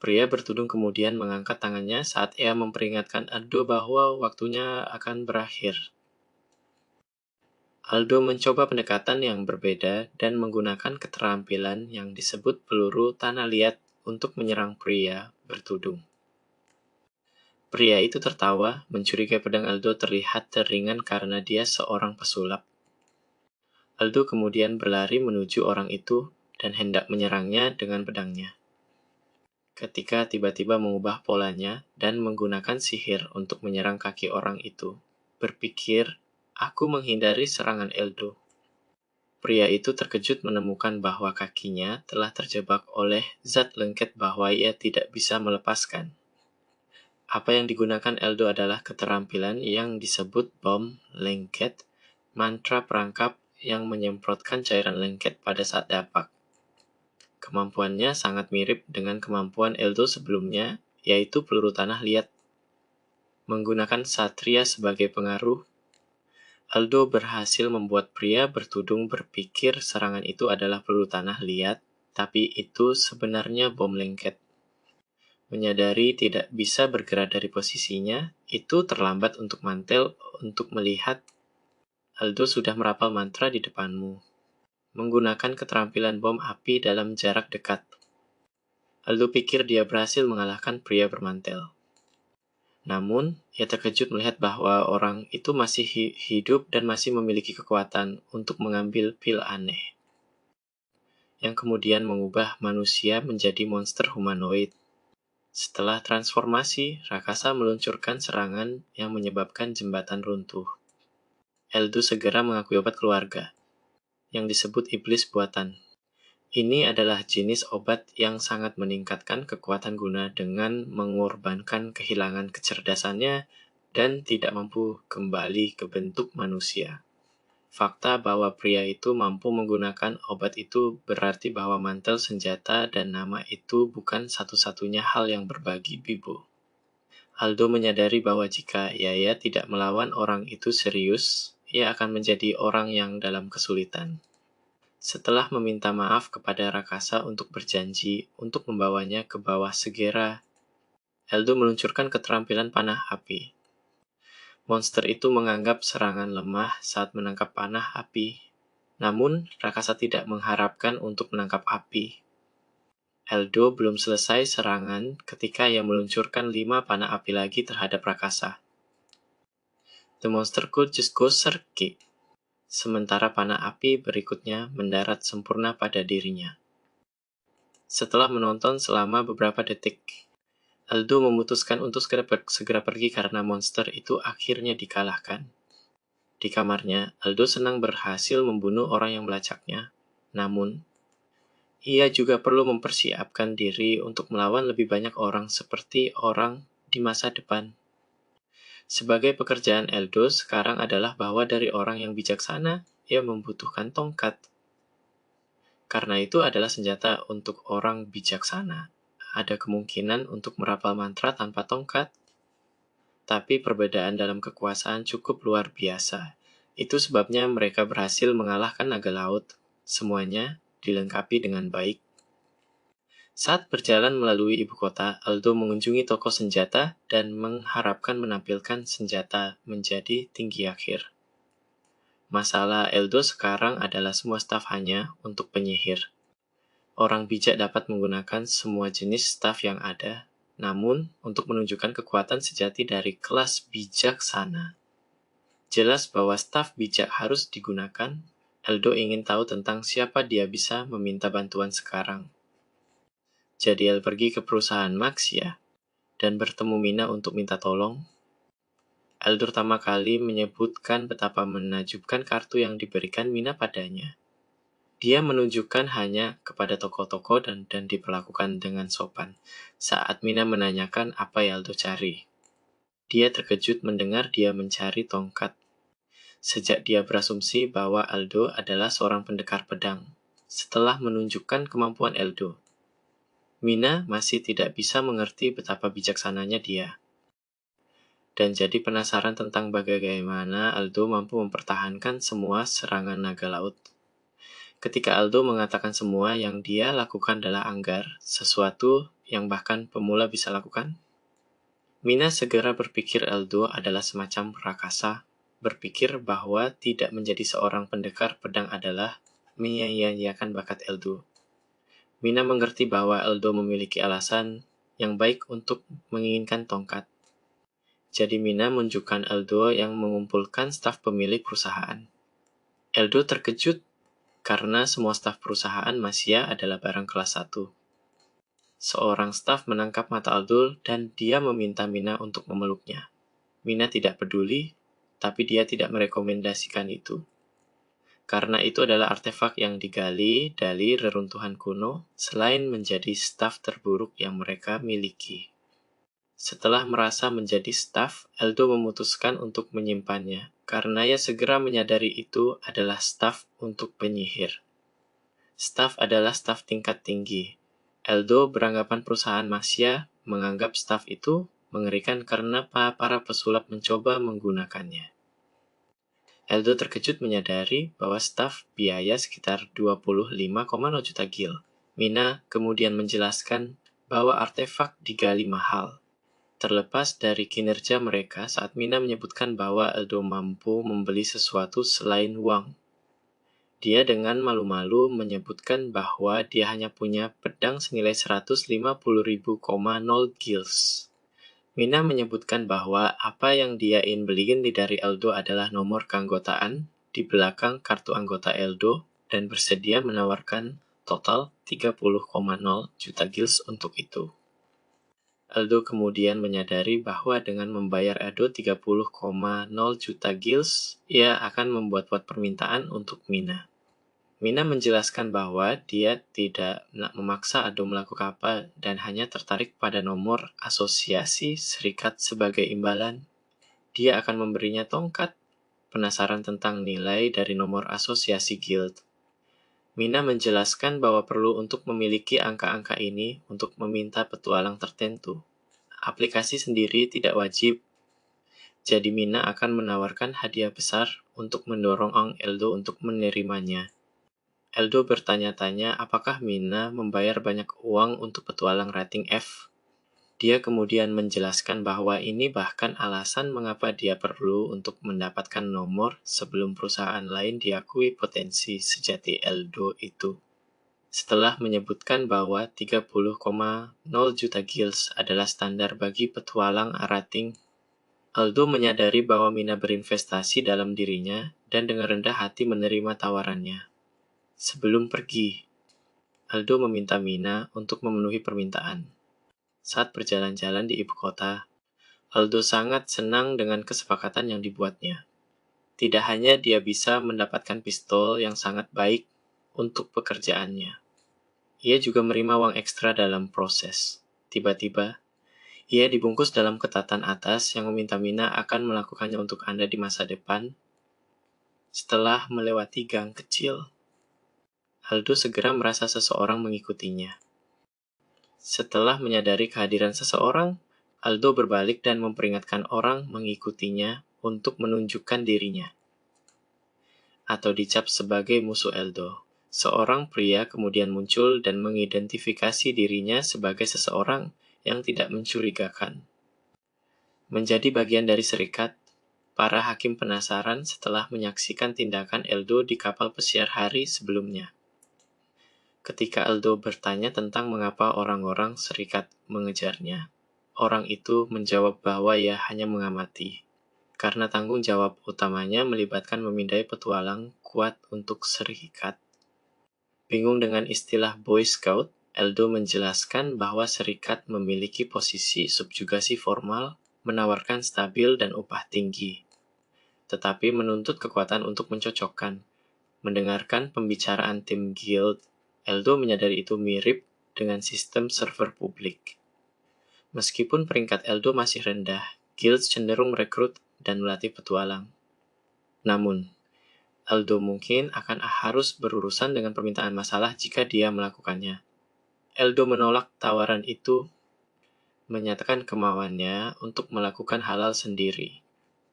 Pria bertudung kemudian mengangkat tangannya saat ia memperingatkan Aldo bahwa waktunya akan berakhir. Aldo mencoba pendekatan yang berbeda dan menggunakan keterampilan yang disebut peluru tanah liat untuk menyerang pria bertudung. Pria itu tertawa, mencurigai pedang Aldo terlihat teringan karena dia seorang pesulap. Aldo kemudian berlari menuju orang itu dan hendak menyerangnya dengan pedangnya. Ketika tiba-tiba mengubah polanya dan menggunakan sihir untuk menyerang kaki orang itu, berpikir, aku menghindari serangan Aldo. Pria itu terkejut menemukan bahwa kakinya telah terjebak oleh zat lengket bahwa ia tidak bisa melepaskan. Apa yang digunakan Aldo adalah keterampilan yang disebut bom lengket, mantra perangkap yang menyemprotkan cairan lengket pada saat dapat. Kemampuannya sangat mirip dengan kemampuan Aldo sebelumnya, yaitu peluru tanah liat. Menggunakan satria sebagai pengaruh, Aldo berhasil membuat pria bertudung berpikir serangan itu adalah peluru tanah liat, tapi itu sebenarnya bom lengket. Menyadari tidak bisa bergerak dari posisinya, itu terlambat untuk mantel untuk melihat Aldo sudah merapal mantra di depanmu. Menggunakan keterampilan bom api dalam jarak dekat. Aldo pikir dia berhasil mengalahkan pria bermantel. Namun, ia terkejut melihat bahwa orang itu masih hidup dan masih memiliki kekuatan untuk mengambil pil aneh, yang kemudian mengubah manusia menjadi monster humanoid. Setelah transformasi, Rakasa meluncurkan serangan yang menyebabkan jembatan runtuh. Eldo segera mengakui obat keluarga, yang disebut iblis buatan. Ini adalah jenis obat yang sangat meningkatkan kekuatan guna dengan mengorbankan kehilangan kecerdasannya dan tidak mampu kembali ke bentuk manusia. Fakta bahwa pria itu mampu menggunakan obat itu berarti bahwa mantel, senjata, dan nama itu bukan satu-satunya hal yang berbagi Bibo. Aldo menyadari bahwa jika Yaya tidak melawan orang itu serius, ia akan menjadi orang yang dalam kesulitan. Setelah meminta maaf kepada Rakasa untuk berjanji untuk membawanya ke bawah segera, Aldo meluncurkan keterampilan panah api. Monster itu menganggap serangan lemah saat menangkap panah api. Namun, Rakasa tidak mengharapkan untuk menangkap api. Eldo belum selesai serangan ketika ia meluncurkan 5 panah api lagi terhadap Rakasa. The monster could just go circuit. Sementara panah api berikutnya mendarat sempurna pada dirinya. Setelah menonton selama beberapa detik, Eldo memutuskan untuk segera pergi karena monster itu akhirnya dikalahkan. Di kamarnya, Aldo senang berhasil membunuh orang yang melacaknya. Namun, ia juga perlu mempersiapkan diri untuk melawan lebih banyak orang seperti orang di masa depan. Sebagai pekerjaan Aldo sekarang adalah bahwa dari orang yang bijaksana, ia membutuhkan tongkat. Karena itu adalah senjata untuk orang bijaksana. Ada kemungkinan untuk merapal mantra tanpa tongkat, tapi perbedaan dalam kekuasaan cukup luar biasa. Itu sebabnya mereka berhasil mengalahkan naga laut. Semuanya dilengkapi dengan baik. Saat berjalan melalui ibu kota, Aldo mengunjungi toko senjata dan mengharapkan menampilkan senjata menjadi tinggi akhir. Masalah Aldo sekarang adalah semua staf hanya untuk penyihir. Orang bijak dapat menggunakan semua jenis staf yang ada, namun untuk menunjukkan kekuatan sejati dari kelas bijaksana. Jelas bahwa staf bijak harus digunakan. Eldo ingin tahu tentang siapa dia bisa meminta bantuan sekarang. Jadi El pergi ke perusahaan Maxia dan bertemu Mina untuk minta tolong. El pertama kali menyebutkan betapa menakjubkan kartu yang diberikan Mina padanya. Dia menunjukkan hanya kepada toko-toko dan diperlakukan dengan sopan saat Mina menanyakan apa yang Aldo cari. Dia terkejut mendengar dia mencari tongkat. Sejak dia berasumsi bahwa Aldo adalah seorang pendekar pedang, setelah menunjukkan kemampuan Aldo. Mina masih tidak bisa mengerti betapa bijaksananya dia. Dan jadi penasaran tentang bagaimana Aldo mampu mempertahankan semua serangan naga laut. Ketika Aldo mengatakan semua yang dia lakukan adalah anggar, sesuatu yang bahkan pemula bisa lakukan, Mina segera berpikir Aldo adalah semacam rakasa, berpikir bahwa tidak menjadi seorang pendekar pedang adalah menyia-nyiakan bakat Aldo. Mina mengerti bahwa Aldo memiliki alasan yang baik untuk menginginkan tongkat. Jadi Mina menunjukkan Aldo yang mengumpulkan staf pemilik perusahaan. Aldo terkejut karena semua staf perusahaan Maxia adalah barang kelas 1. Seorang staf menangkap mata Aldo dan dia meminta Mina untuk memeluknya. Mina tidak peduli, tapi dia tidak merekomendasikan itu. Karena itu adalah artefak yang digali dari reruntuhan kuno, selain menjadi staf terburuk yang mereka miliki. Setelah merasa menjadi staf, Aldo memutuskan untuk menyimpannya, karena ia segera menyadari itu adalah staf untuk penyihir. Staf adalah staf tingkat tinggi. Aldo beranggapan perusahaan Maxia menganggap staf itu mengerikan karena para pesulap mencoba menggunakannya. Aldo terkejut menyadari bahwa staf biaya sekitar 25,0 juta gil. Mina kemudian menjelaskan bahwa artefak digali mahal. Terlepas dari kinerja mereka saat Mina menyebutkan bahwa Aldo mampu membeli sesuatu selain uang. Dia dengan malu-malu menyebutkan bahwa dia hanya punya pedang senilai 150.000,000 gils. Mina menyebutkan bahwa apa yang dia ingin beliin dari Aldo adalah nomor keanggotaan di belakang kartu anggota Aldo dan bersedia menawarkan total 30,0 juta gils untuk itu. Aldo kemudian menyadari bahwa dengan membayar Edo 30,0 juta gils, ia akan membuat permintaan untuk Mina. Mina menjelaskan bahwa dia tidak memaksa Aldo melakukan apa dan hanya tertarik pada nomor asosiasi serikat sebagai imbalan. Dia akan memberinya tongkat, penasaran tentang nilai dari nomor asosiasi guild. Mina menjelaskan bahwa perlu untuk memiliki angka-angka ini untuk meminta petualang tertentu. Aplikasi sendiri tidak wajib, jadi Mina akan menawarkan hadiah besar untuk mendorong Eldo untuk menerimanya. Eldo bertanya-tanya apakah Mina membayar banyak uang untuk petualang rating F. Dia kemudian menjelaskan bahwa ini bahkan alasan mengapa dia perlu untuk mendapatkan nomor sebelum perusahaan lain diakui potensi sejati Eldo itu. Setelah menyebutkan bahwa 30,0 juta gils adalah standar bagi petualang rating, Aldo menyadari bahwa Mina berinvestasi dalam dirinya dan dengan rendah hati menerima tawarannya. Sebelum pergi, Aldo meminta Mina untuk memenuhi permintaan. Saat berjalan-jalan di ibu kota, Aldo sangat senang dengan kesepakatan yang dibuatnya. Tidak hanya dia bisa mendapatkan pistol yang sangat baik untuk pekerjaannya, ia juga menerima uang ekstra dalam proses. Tiba-tiba, ia dibungkus dalam ketatan atas yang meminta Mina akan melakukannya untuk Anda di masa depan. Setelah melewati gang kecil, Aldo segera merasa seseorang mengikutinya. Setelah menyadari kehadiran seseorang, Aldo berbalik dan memperingatkan orang mengikutinya untuk menunjukkan dirinya, atau dicap sebagai musuh Aldo. Seorang pria kemudian muncul dan mengidentifikasi dirinya sebagai seseorang yang tidak mencurigakan. Menjadi bagian dari serikat, para hakim penasaran setelah menyaksikan tindakan Eldo di kapal pesiar hari sebelumnya. Ketika Aldo bertanya tentang mengapa orang-orang serikat mengejarnya, orang itu menjawab bahwa ia hanya mengamati, karena tanggung jawab utamanya melibatkan memindai petualang kuat untuk serikat. Bingung dengan istilah Boy Scout, Aldo menjelaskan bahwa serikat memiliki posisi subjugasi formal, menawarkan stabil dan upah tinggi, tetapi menuntut kekuatan untuk mencocokkan. Mendengarkan pembicaraan tim guild, Eldo menyadari itu mirip dengan sistem server publik. Meskipun peringkat Eldo masih rendah, guild cenderung merekrut dan melatih petualang. Namun, Eldo mungkin akan harus berurusan dengan permintaan masalah jika dia melakukannya. Eldo menolak tawaran itu, menyatakan kemauannya untuk melakukan halal sendiri.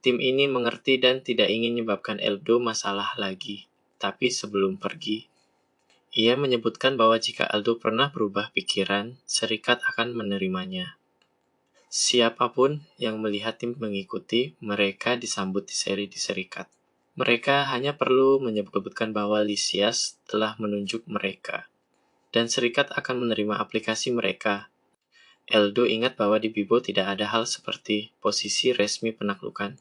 Tim ini mengerti dan tidak ingin menyebabkan Eldo masalah lagi, tapi sebelum pergi, ia menyebutkan bahwa jika Aldo pernah berubah pikiran, serikat akan menerimanya. Siapapun yang melihat tim mengikuti, mereka disambut di serikat. Mereka hanya perlu menyebutkan bahwa Lysias telah menunjuk mereka, dan serikat akan menerima aplikasi mereka. Eldo ingat bahwa di Bibo tidak ada hal seperti posisi resmi penaklukan.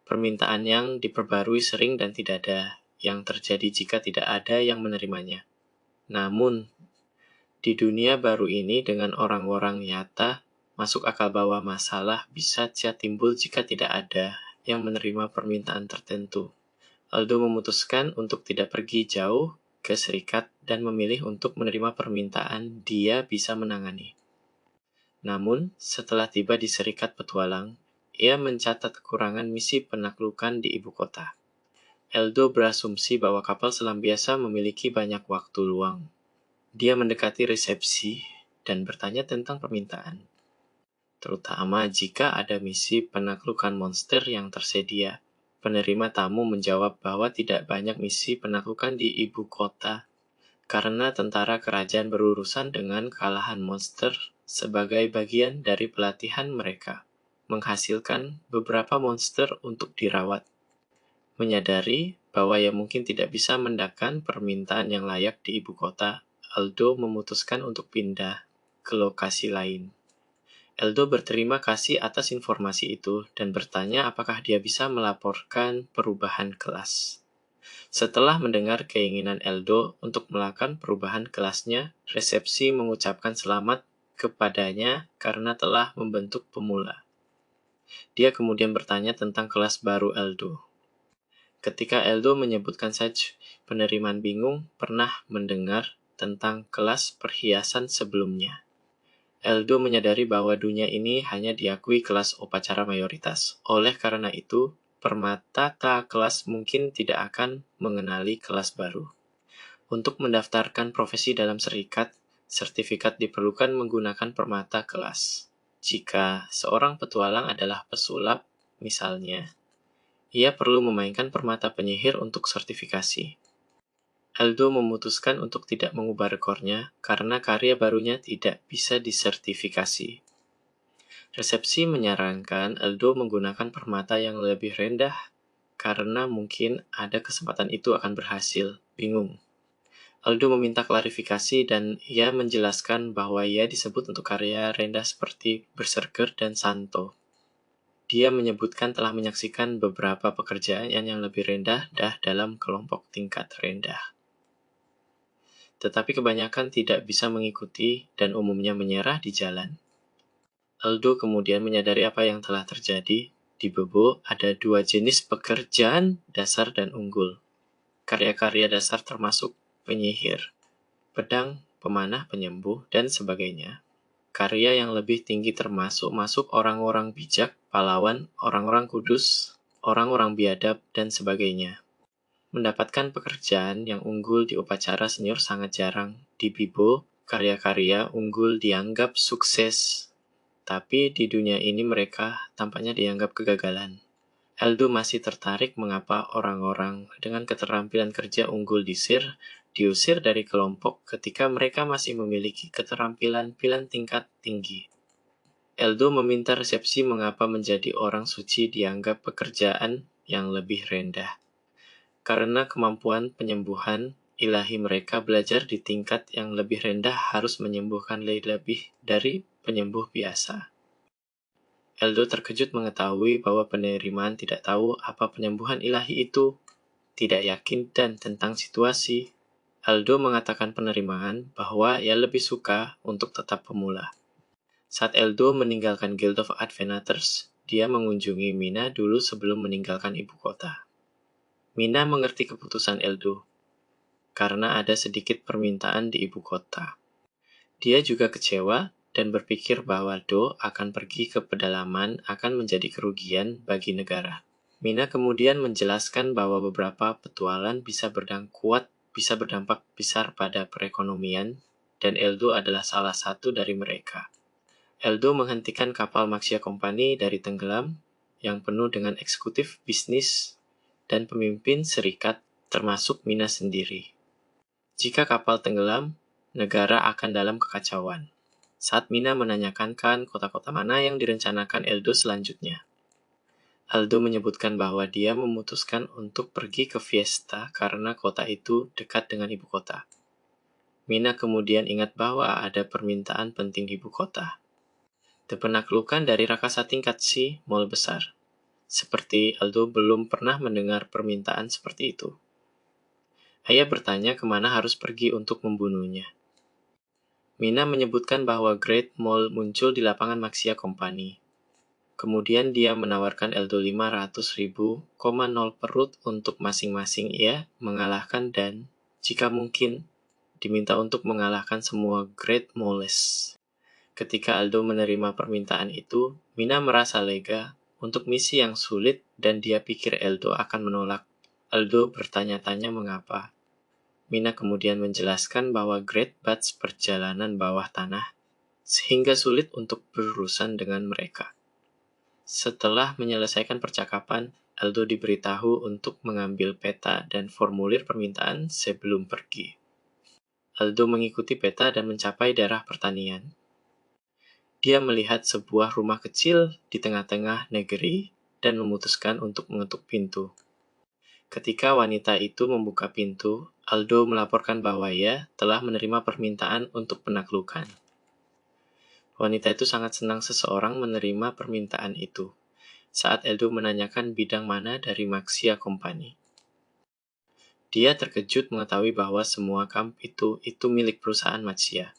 Permintaan yang diperbarui sering dan tidak ada yang terjadi jika tidak ada yang menerimanya. Namun, di dunia baru ini dengan orang-orang nyata, masuk akal bahwa masalah bisa timbul jika tidak ada yang menerima permintaan tertentu. Aldo memutuskan untuk tidak pergi jauh ke serikat dan memilih untuk menerima permintaan dia bisa menangani. Namun, setelah tiba di serikat petualang, ia mencatat kekurangan misi penaklukan di ibu kota. Eldo berasumsi bahwa kapal selam biasa memiliki banyak waktu luang. Dia mendekati resepsi dan bertanya tentang permintaan, terutama jika ada misi penaklukan monster yang tersedia. Penerima tamu menjawab bahwa tidak banyak misi penaklukan di ibu kota, karena tentara kerajaan berurusan dengan kalahan monster sebagai bagian dari pelatihan mereka, menghasilkan beberapa monster untuk dirawat. Menyadari bahwa ia mungkin tidak bisa mendakan permintaan yang layak di ibu kota, Aldo memutuskan untuk pindah ke lokasi lain. Eldo berterima kasih atas informasi itu dan bertanya apakah dia bisa melaporkan perubahan kelas. Setelah mendengar keinginan Eldo untuk melakukan perubahan kelasnya, resepsi mengucapkan selamat kepadanya karena telah membentuk pemula. Dia kemudian bertanya tentang kelas baru Aldo. Ketika Aldo menyebutkan saja, penerimaan bingung pernah mendengar tentang kelas perhiasan sebelumnya. Aldo menyadari bahwa dunia ini hanya diakui kelas upacara mayoritas. Oleh karena itu, permata kelas mungkin tidak akan mengenali kelas baru. Untuk mendaftarkan profesi dalam serikat, sertifikat diperlukan menggunakan permata kelas. Jika seorang petualang adalah pesulap, misalnya, ia perlu memainkan permata penyihir untuk sertifikasi. Aldo memutuskan untuk tidak mengubah rekornya karena karya barunya tidak bisa disertifikasi. Resepsi menyarankan Aldo menggunakan permata yang lebih rendah karena mungkin ada kesempatan itu akan berhasil. Bingung. Aldo meminta klarifikasi dan ia menjelaskan bahwa ia disebut untuk karya rendah seperti Berserker dan Santo. Dia menyebutkan telah menyaksikan beberapa pekerjaan yang lebih rendah dalam kelompok tingkat rendah. Tetapi kebanyakan tidak bisa mengikuti dan umumnya menyerah di jalan. Aldo kemudian menyadari apa yang telah terjadi. Di Bebo ada dua jenis pekerjaan dasar dan unggul. Karya-karya dasar termasuk penyihir, pedang, pemanah, penyembuh, dan sebagainya. Karya yang lebih tinggi termasuk orang-orang bijak, pahlawan, orang-orang kudus, orang-orang biadab, dan sebagainya. Mendapatkan pekerjaan yang unggul di upacara senior sangat jarang. Di Bibo, karya-karya unggul dianggap sukses, tapi di dunia ini mereka tampaknya dianggap kegagalan. Aldo masih tertarik mengapa orang-orang dengan keterampilan kerja unggul diusir dari kelompok ketika mereka masih memiliki keterampilan tingkat tinggi. Aldo meminta resepsi mengapa menjadi orang suci dianggap pekerjaan yang lebih rendah. Karena kemampuan penyembuhan ilahi mereka belajar di tingkat yang lebih rendah harus menyembuhkan lebih dari penyembuh biasa. Aldo terkejut mengetahui bahwa penerimaan tidak tahu apa penyembuhan ilahi itu, tidak yakin dan tentang situasi. Aldo mengatakan penerimaan bahwa ia lebih suka untuk tetap pemula. Saat Aldo meninggalkan Guild of Advenators, dia mengunjungi Mina dulu sebelum meninggalkan ibu kota. Mina mengerti keputusan Aldo, karena ada sedikit permintaan di ibu kota. Dia juga kecewa dan berpikir bahwa Do akan pergi ke pedalaman akan menjadi kerugian bagi negara. Mina kemudian menjelaskan bahwa beberapa petualang bisa berdampak besar pada perekonomian, dan Aldo adalah salah satu dari mereka. Aldo menghentikan kapal Maxia Company dari tenggelam, yang penuh dengan eksekutif bisnis dan pemimpin serikat, termasuk Mina sendiri. Jika kapal tenggelam, negara akan dalam kekacauan. Saat Mina menanyakan kota-kota mana yang direncanakan Aldo selanjutnya. Aldo menyebutkan bahwa dia memutuskan untuk pergi ke Fiesta karena kota itu dekat dengan ibu kota. Mina kemudian ingat bahwa ada permintaan penting di ibu kota. Penaklukan dari Rakasa tingkat C, mall besar. Seperti Aldo belum pernah mendengar permintaan seperti itu. Ayah bertanya kemana harus pergi untuk membunuhnya. Mina menyebutkan bahwa Great Mall muncul di lapangan Maxia Company. Kemudian dia menawarkan Aldo 500.000,0 perut untuk masing-masing ia mengalahkan dan, jika mungkin, diminta untuk mengalahkan semua Great Malls. Ketika Aldo menerima permintaan itu, Mina merasa lega untuk misi yang sulit dan dia pikir Aldo akan menolak. Aldo bertanya-tanya mengapa. Mina kemudian menjelaskan bahwa Great Bats perjalanan bawah tanah, sehingga sulit untuk berurusan dengan mereka. Setelah menyelesaikan percakapan, Aldo diberitahu untuk mengambil peta dan formulir permintaan sebelum pergi. Aldo mengikuti peta dan mencapai daerah pertanian. Dia melihat sebuah rumah kecil di tengah-tengah negeri dan memutuskan untuk mengetuk pintu. Ketika wanita itu membuka pintu, Aldo melaporkan bahwa ia telah menerima permintaan untuk penaklukan. Wanita itu sangat senang seseorang menerima permintaan itu, saat Aldo menanyakan bidang mana dari Maxia Company. Dia terkejut mengetahui bahwa semua kamp itu milik perusahaan Maxia.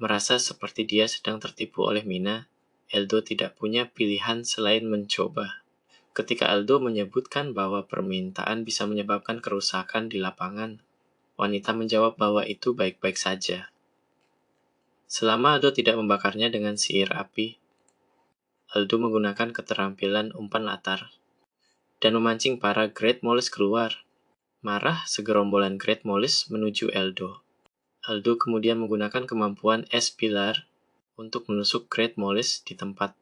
Merasa seperti dia sedang tertipu oleh Mina, Aldo tidak punya pilihan selain mencoba. Ketika Aldo menyebutkan bahwa permintaan bisa menyebabkan kerusakan di lapangan, wanita menjawab bahwa itu baik-baik saja. Selama Aldo tidak membakarnya dengan sihir api, Aldo menggunakan keterampilan umpan latar dan memancing para Great Mollies keluar. Marah, segerombolan Great Mollies menuju Aldo. Aldo kemudian menggunakan kemampuan es pilar untuk menusuk Great Mollies di tempat.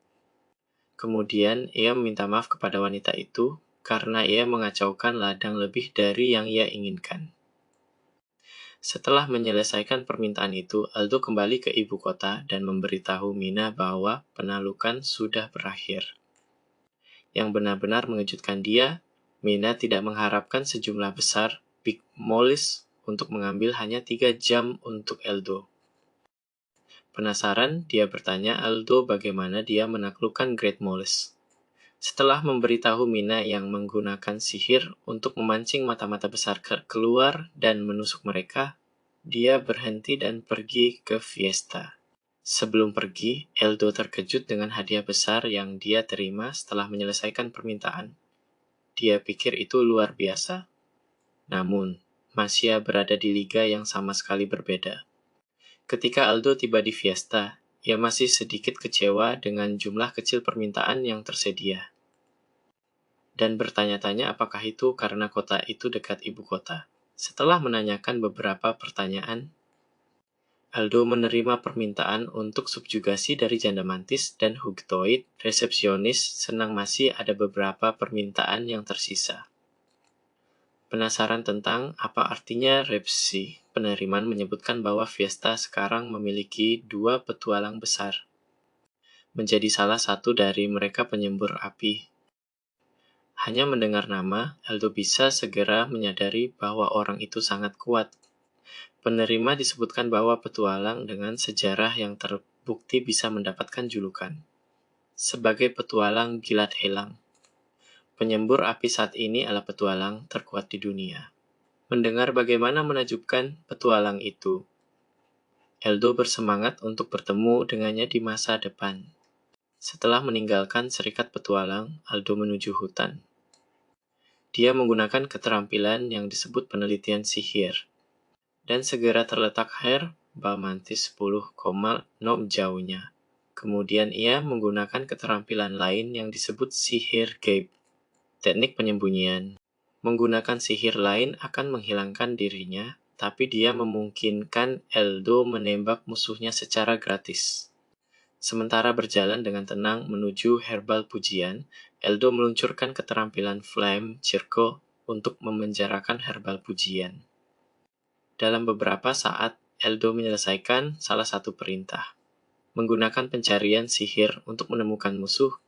Kemudian ia meminta maaf kepada wanita itu karena ia mengacaukan ladang lebih dari yang ia inginkan. Setelah menyelesaikan permintaan itu, Aldo kembali ke ibu kota dan memberitahu Mina bahwa penalukan sudah berakhir. Yang benar-benar mengejutkan dia, Mina tidak mengharapkan sejumlah besar Big Mollies untuk mengambil hanya 3 jam untuk Aldo. Penasaran, dia bertanya Aldo bagaimana dia menaklukkan Great Mollies. Setelah memberitahu Mina yang menggunakan sihir untuk memancing mata-mata besar keluar dan menusuk mereka, dia berhenti dan pergi ke fiesta. Sebelum pergi, Aldo terkejut dengan hadiah besar yang dia terima setelah menyelesaikan permintaan. Dia pikir itu luar biasa. Namun, Masya berada di liga yang sama sekali berbeda. Ketika Aldo tiba di fiesta, ia masih sedikit kecewa dengan jumlah kecil permintaan yang tersedia. Dan bertanya-tanya apakah itu karena kota itu dekat ibu kota. Setelah menanyakan beberapa pertanyaan, Aldo menerima permintaan untuk subjugasi dari janda mantis dan Hugtoid, resepsionis, senang masih ada beberapa permintaan yang tersisa. Penasaran tentang apa artinya repsi, penerimaan menyebutkan bahwa Fiesta sekarang memiliki 2 petualang besar. Menjadi salah satu dari mereka penyembur api. Hanya mendengar nama, Aldo bisa segera menyadari bahwa orang itu sangat kuat. Penerima disebutkan bahwa petualang dengan sejarah yang terbukti bisa mendapatkan julukan sebagai petualang Gilad Helang. Penyembur api saat ini adalah petualang terkuat di dunia. Mendengar bagaimana menakjubkan petualang itu, Aldo bersemangat untuk bertemu dengannya di masa depan. Setelah meninggalkan serikat petualang, Aldo menuju hutan. Dia menggunakan keterampilan yang disebut penelitian sihir, dan segera terletak herba mantis 10,0 jauhnya. Kemudian ia menggunakan keterampilan lain yang disebut sihir gaib, teknik penyembunyian. Menggunakan sihir lain akan menghilangkan dirinya, tapi dia memungkinkan Aldo menembak musuhnya secara gratis. Sementara berjalan dengan tenang menuju herbal pujian, Aldo meluncurkan keterampilan Flame Circle untuk memenjarakan herbal pujian. Dalam beberapa saat, Aldo menyelesaikan salah satu perintah, menggunakan pencarian sihir untuk menemukan musuh,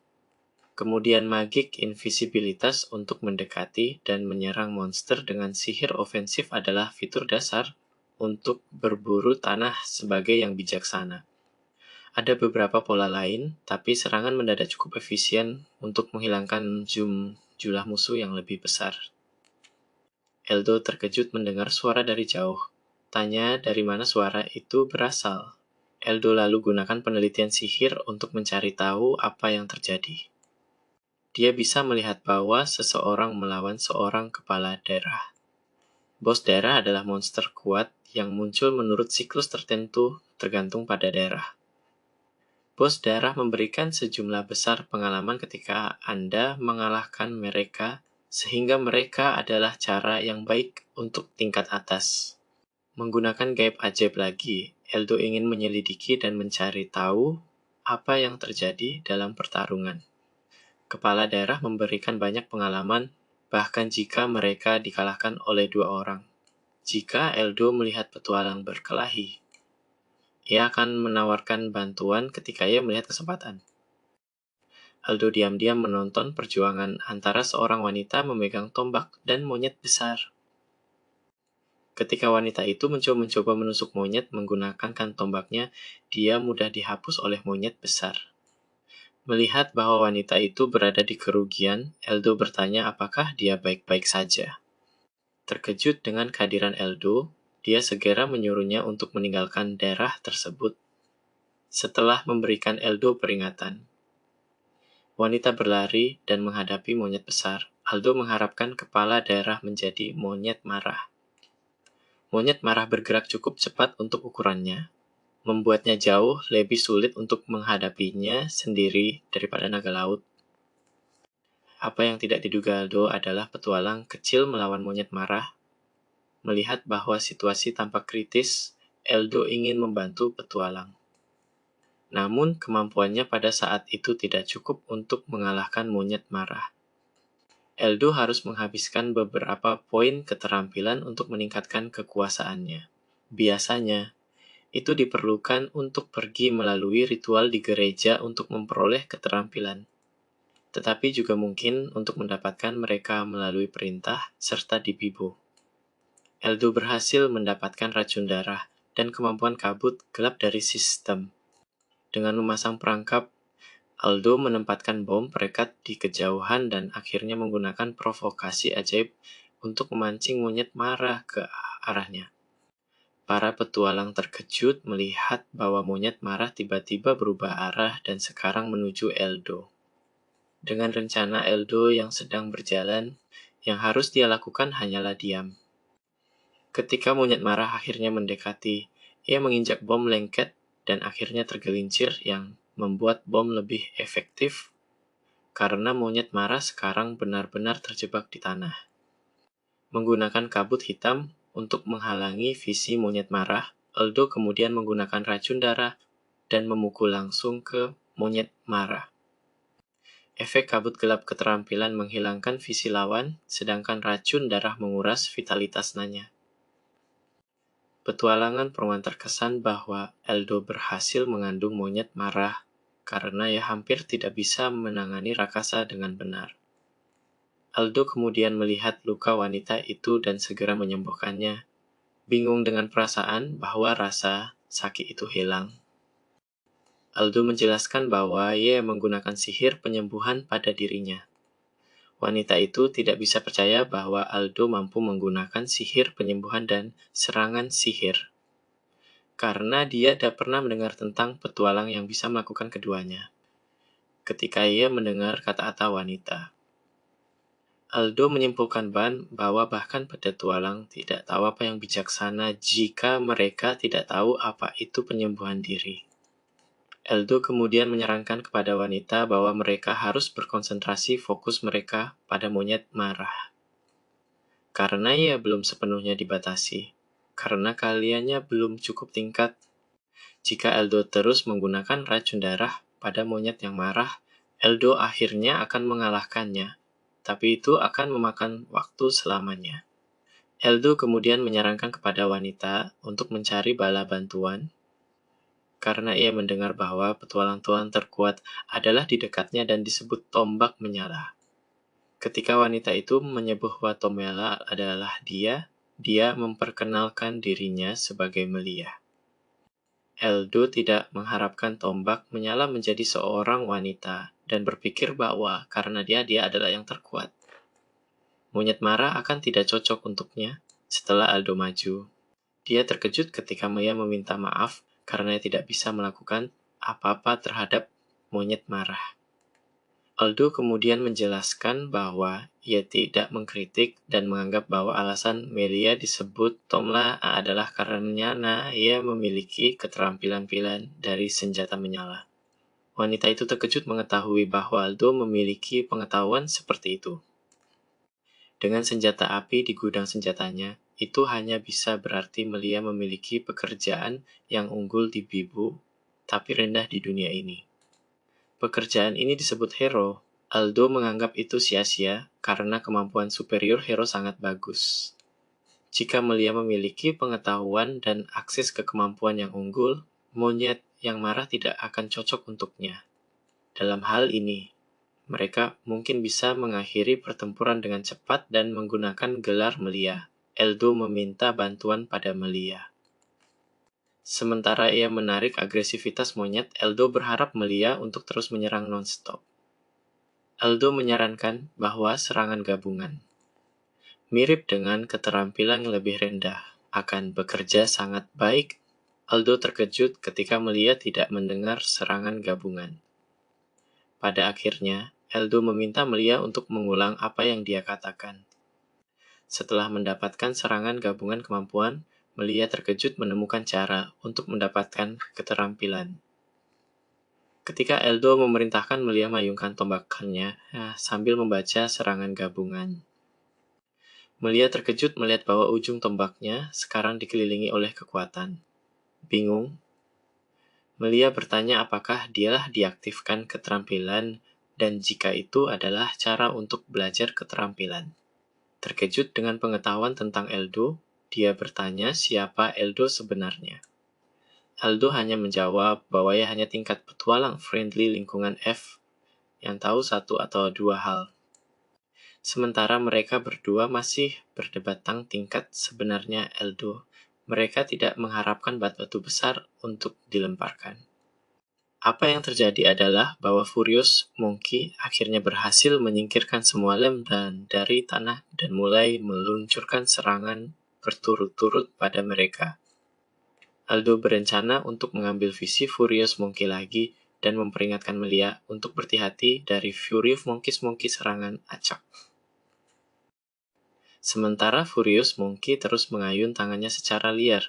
kemudian magik invisibilitas untuk mendekati dan menyerang monster dengan sihir ofensif adalah fitur dasar untuk berburu tanah sebagai yang bijaksana. Ada beberapa pola lain, tapi serangan mendadak cukup efisien untuk menghilangkan jumlah musuh yang lebih besar. Aldo terkejut mendengar suara dari jauh. Tanya dari mana suara itu berasal. Aldo lalu gunakan penelitian sihir untuk mencari tahu apa yang terjadi. Dia bisa melihat bahwa seseorang melawan seorang kepala daerah. Bos daerah adalah monster kuat yang muncul menurut siklus tertentu tergantung pada daerah. Bos daerah memberikan sejumlah besar pengalaman ketika Anda mengalahkan mereka, sehingga mereka adalah cara yang baik untuk tingkat atas. Menggunakan gaib ajaib lagi, Aldo ingin menyelidiki dan mencari tahu apa yang terjadi dalam pertarungan. Kepala daerah memberikan banyak pengalaman, bahkan jika mereka dikalahkan oleh 2 orang. Jika Aldo melihat petualang berkelahi, ia akan menawarkan bantuan ketika ia melihat kesempatan. Aldo diam-diam menonton perjuangan antara seorang wanita memegang tombak dan monyet besar. Ketika wanita itu mencoba menusuk monyet menggunakan tombaknya, dia mudah dihapus oleh monyet besar. Melihat bahwa wanita itu berada di kerugian, Aldo bertanya apakah dia baik-baik saja. Terkejut dengan kehadiran Aldo, dia segera menyuruhnya untuk meninggalkan daerah tersebut setelah memberikan Aldo peringatan. Wanita berlari dan menghadapi monyet besar. Aldo mengharapkan kepala daerah menjadi monyet marah. Monyet marah bergerak cukup cepat untuk ukurannya, membuatnya jauh lebih sulit untuk menghadapinya sendiri daripada naga laut. Apa yang tidak diduga Aldo adalah petualang kecil melawan monyet marah. Melihat bahwa situasi tampak kritis, Aldo ingin membantu petualang. Namun, kemampuannya pada saat itu tidak cukup untuk mengalahkan monyet marah. Aldo harus menghabiskan beberapa poin keterampilan untuk meningkatkan kekuasaannya. Biasanya, itu diperlukan untuk pergi melalui ritual di gereja untuk memperoleh keterampilan. Tetapi juga mungkin untuk mendapatkan mereka melalui perintah serta di Bibo. Aldo berhasil mendapatkan racun darah dan kemampuan kabut gelap dari sistem. Dengan memasang perangkap, Aldo menempatkan bom perekat di kejauhan dan akhirnya menggunakan provokasi ajaib untuk memancing monyet marah ke arahnya. Para petualang terkejut melihat bahwa monyet marah tiba-tiba berubah arah dan sekarang menuju Aldo. Dengan rencana Aldo yang sedang berjalan, yang harus dia lakukan hanyalah diam. Ketika monyet marah akhirnya mendekati, ia menginjak bom lengket dan akhirnya tergelincir yang membuat bom lebih efektif karena monyet marah sekarang benar-benar terjebak di tanah. Menggunakan kabut hitam untuk menghalangi visi monyet marah, Aldo kemudian menggunakan racun darah dan memukul langsung ke monyet marah. Efek kabut gelap keterampilan menghilangkan visi lawan, sedangkan racun darah menguras vitalitas Nanya. Petualangan Perwan terkesan bahwa Aldo berhasil mengandung monyet marah karena ia hampir tidak bisa menangani Rakasa dengan benar. Aldo kemudian melihat luka wanita itu dan segera menyembuhkannya, bingung dengan perasaan bahwa rasa sakit itu hilang. Aldo menjelaskan bahwa ia menggunakan sihir penyembuhan pada dirinya. Wanita itu tidak bisa percaya bahwa Aldo mampu menggunakan sihir penyembuhan dan serangan sihir, karena dia tidak pernah mendengar tentang petualang yang bisa melakukan keduanya. Ketika ia mendengar kata-kata wanita, Aldo menyimpulkan bahwa bahkan petualang tidak tahu apa yang bijaksana jika mereka tidak tahu apa itu penyembuhan diri. Aldo kemudian menyarankan kepada wanita bahwa mereka harus berkonsentrasi fokus mereka pada monyet marah. Karena ia belum sepenuhnya dibatasi, karena keahliannya belum cukup tingkat. Jika Aldo terus menggunakan racun darah pada monyet yang marah, Aldo akhirnya akan mengalahkannya, tapi itu akan memakan waktu selamanya. Aldo kemudian menyarankan kepada wanita untuk mencari bala bantuan, karena ia mendengar bahwa petualang-petualang terkuat adalah di dekatnya dan disebut tombak menyala. Ketika wanita itu menyebut bahwa Tomela adalah dia memperkenalkan dirinya sebagai Melia. Aldo tidak mengharapkan tombak menyala menjadi seorang wanita dan berpikir bahwa karena dia adalah yang terkuat. Monyet marah akan tidak cocok untuknya setelah Aldo maju. Dia terkejut ketika Maya meminta maaf karena ia tidak bisa melakukan apa-apa terhadap monyet marah. Aldo kemudian menjelaskan bahwa ia tidak mengkritik dan menganggap bahwa alasan Melia disebut Tomla adalah karena ia memiliki keterampilan dari senjata menyala. Wanita itu terkejut mengetahui bahwa Aldo memiliki pengetahuan seperti itu. Dengan senjata api di gudang senjatanya, itu hanya bisa berarti Melia memiliki pekerjaan yang unggul di Bibu, tapi rendah di dunia ini. Pekerjaan ini disebut hero. Aldo menganggap itu sia-sia karena kemampuan superior hero sangat bagus. Jika Melia memiliki pengetahuan dan akses ke kemampuan yang unggul, monyet yang marah tidak akan cocok untuknya. Dalam hal ini, mereka mungkin bisa mengakhiri pertempuran dengan cepat dan menggunakan gelar Melia. Aldo meminta bantuan pada Melia. Sementara ia menarik agresivitas monyet, Aldo berharap Melia untuk terus menyerang non-stop. Aldo menyarankan bahwa serangan gabungan, mirip dengan keterampilan yang lebih rendah, akan bekerja sangat baik Aldo terkejut ketika Melia tidak mendengar serangan gabungan. Pada akhirnya, Aldo meminta Melia untuk mengulang apa yang dia katakan. Setelah mendapatkan serangan gabungan kemampuan, Melia terkejut menemukan cara untuk mendapatkan keterampilan. Ketika Aldo memerintahkan Melia mayungkan tombakannya sambil membaca serangan gabungan. Melia terkejut melihat bahwa ujung tombaknya sekarang dikelilingi oleh kekuatan. Bingung, Melia bertanya apakah dialah diaktifkan keterampilan dan jika itu adalah cara untuk belajar keterampilan. Terkejut dengan pengetahuan tentang Aldo, dia bertanya siapa Aldo sebenarnya. Aldo hanya menjawab bahwa ia hanya tingkat petualang friendly lingkungan F yang tahu satu atau dua hal. Sementara mereka berdua masih berdebat tentang tingkat sebenarnya Aldo, mereka tidak mengharapkan batu besar untuk dilemparkan. Apa yang terjadi adalah bahwa Furious Monkey akhirnya berhasil menyingkirkan semua lem dari tanah dan mulai meluncurkan serangan berturut-turut pada mereka. Aldo berencana untuk mengambil visi Furious Monkey lagi dan memperingatkan Melia untuk berhati-hati dari Furious Monkey serangan acak. Sementara Furious Monkey terus mengayun tangannya secara liar.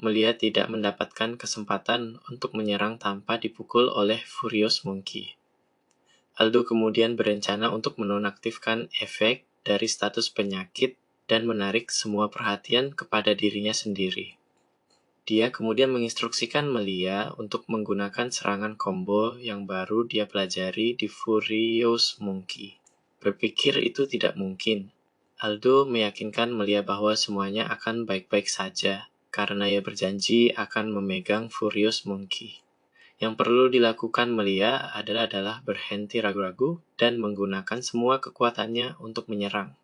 Melia tidak mendapatkan kesempatan untuk menyerang tanpa dipukul oleh Furious Monkey. Aldo kemudian berencana untuk menonaktifkan efek dari status penyakit dan menarik semua perhatian kepada dirinya sendiri. Dia kemudian menginstruksikan Melia untuk menggunakan serangan combo yang baru dia pelajari di Furious Monkey. Berpikir itu tidak mungkin. Aldo meyakinkan Melia bahwa semuanya akan baik-baik saja, karena ia berjanji akan memegang Furious Monkey. Yang perlu dilakukan Melia adalah berhenti ragu-ragu dan menggunakan semua kekuatannya untuk menyerang.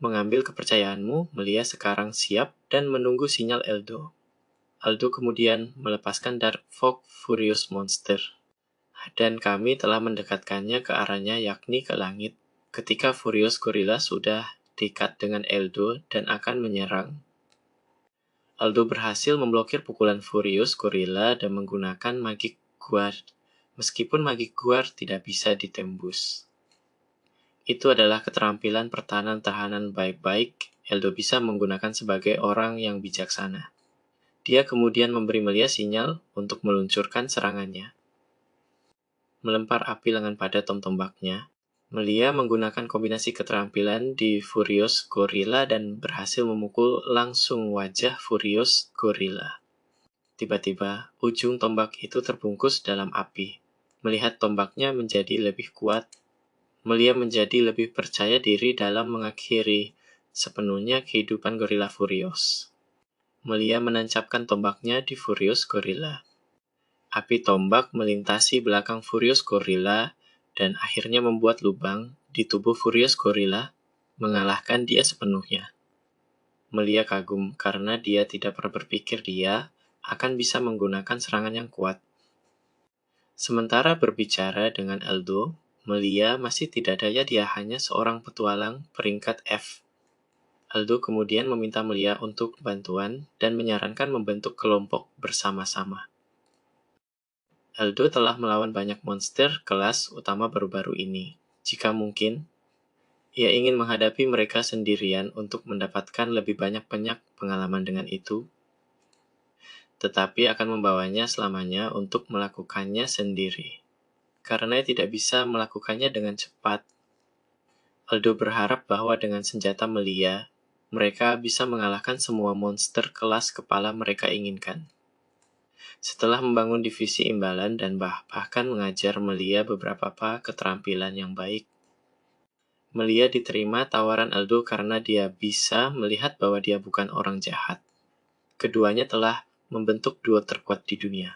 Mengambil kepercayaanmu, Melia sekarang siap dan menunggu sinyal Aldo. Aldo kemudian melepaskan Dark Fog Furious Monster. Dan kami telah mendekatkannya ke arahnya yakni ke langit. Ketika Furious Gorilla sudah dekat dengan Aldo dan akan menyerang, Aldo berhasil memblokir pukulan Furious Gorilla dan menggunakan Magic Guard, meskipun Magic Guard tidak bisa ditembus. Itu adalah keterampilan pertahanan baik-baik Aldo bisa menggunakan sebagai orang yang bijaksana. Dia kemudian memberi Melia sinyal untuk meluncurkan serangannya. Melempar api lengan pada tombaknya, Melia menggunakan kombinasi keterampilan di Furious Gorilla dan berhasil memukul langsung wajah Furious Gorilla. Tiba-tiba, ujung tombak itu terbungkus dalam api. Melihat tombaknya menjadi lebih kuat, Melia menjadi lebih percaya diri dalam mengakhiri sepenuhnya kehidupan Gorilla Furious. Melia menancapkan tombaknya di Furious Gorilla. Api tombak melintasi belakang Furious Gorilla dan akhirnya membuat lubang di tubuh Furious Gorilla, mengalahkan dia sepenuhnya. Melia kagum karena dia tidak pernah berpikir dia akan bisa menggunakan serangan yang kuat. Sementara berbicara dengan Aldo, Melia masih tidak daya, dia hanya seorang petualang peringkat F. Aldo kemudian meminta Melia untuk bantuan dan menyarankan membentuk kelompok bersama-sama. Aldo telah melawan banyak monster kelas utama baru-baru ini. Jika mungkin, ia ingin menghadapi mereka sendirian untuk mendapatkan lebih banyak pengalaman dengan itu, tetapi akan membawanya selamanya untuk melakukannya sendiri. Karena ia tidak bisa melakukannya dengan cepat, Aldo berharap bahwa dengan senjata Melia, mereka bisa mengalahkan semua monster kelas kepala mereka inginkan. Setelah membangun divisi imbalan dan bahkan mengajar Melia beberapa keterampilan yang baik, Melia diterima tawaran Aldo karena dia bisa melihat bahwa dia bukan orang jahat. Keduanya telah membentuk duo terkuat di dunia.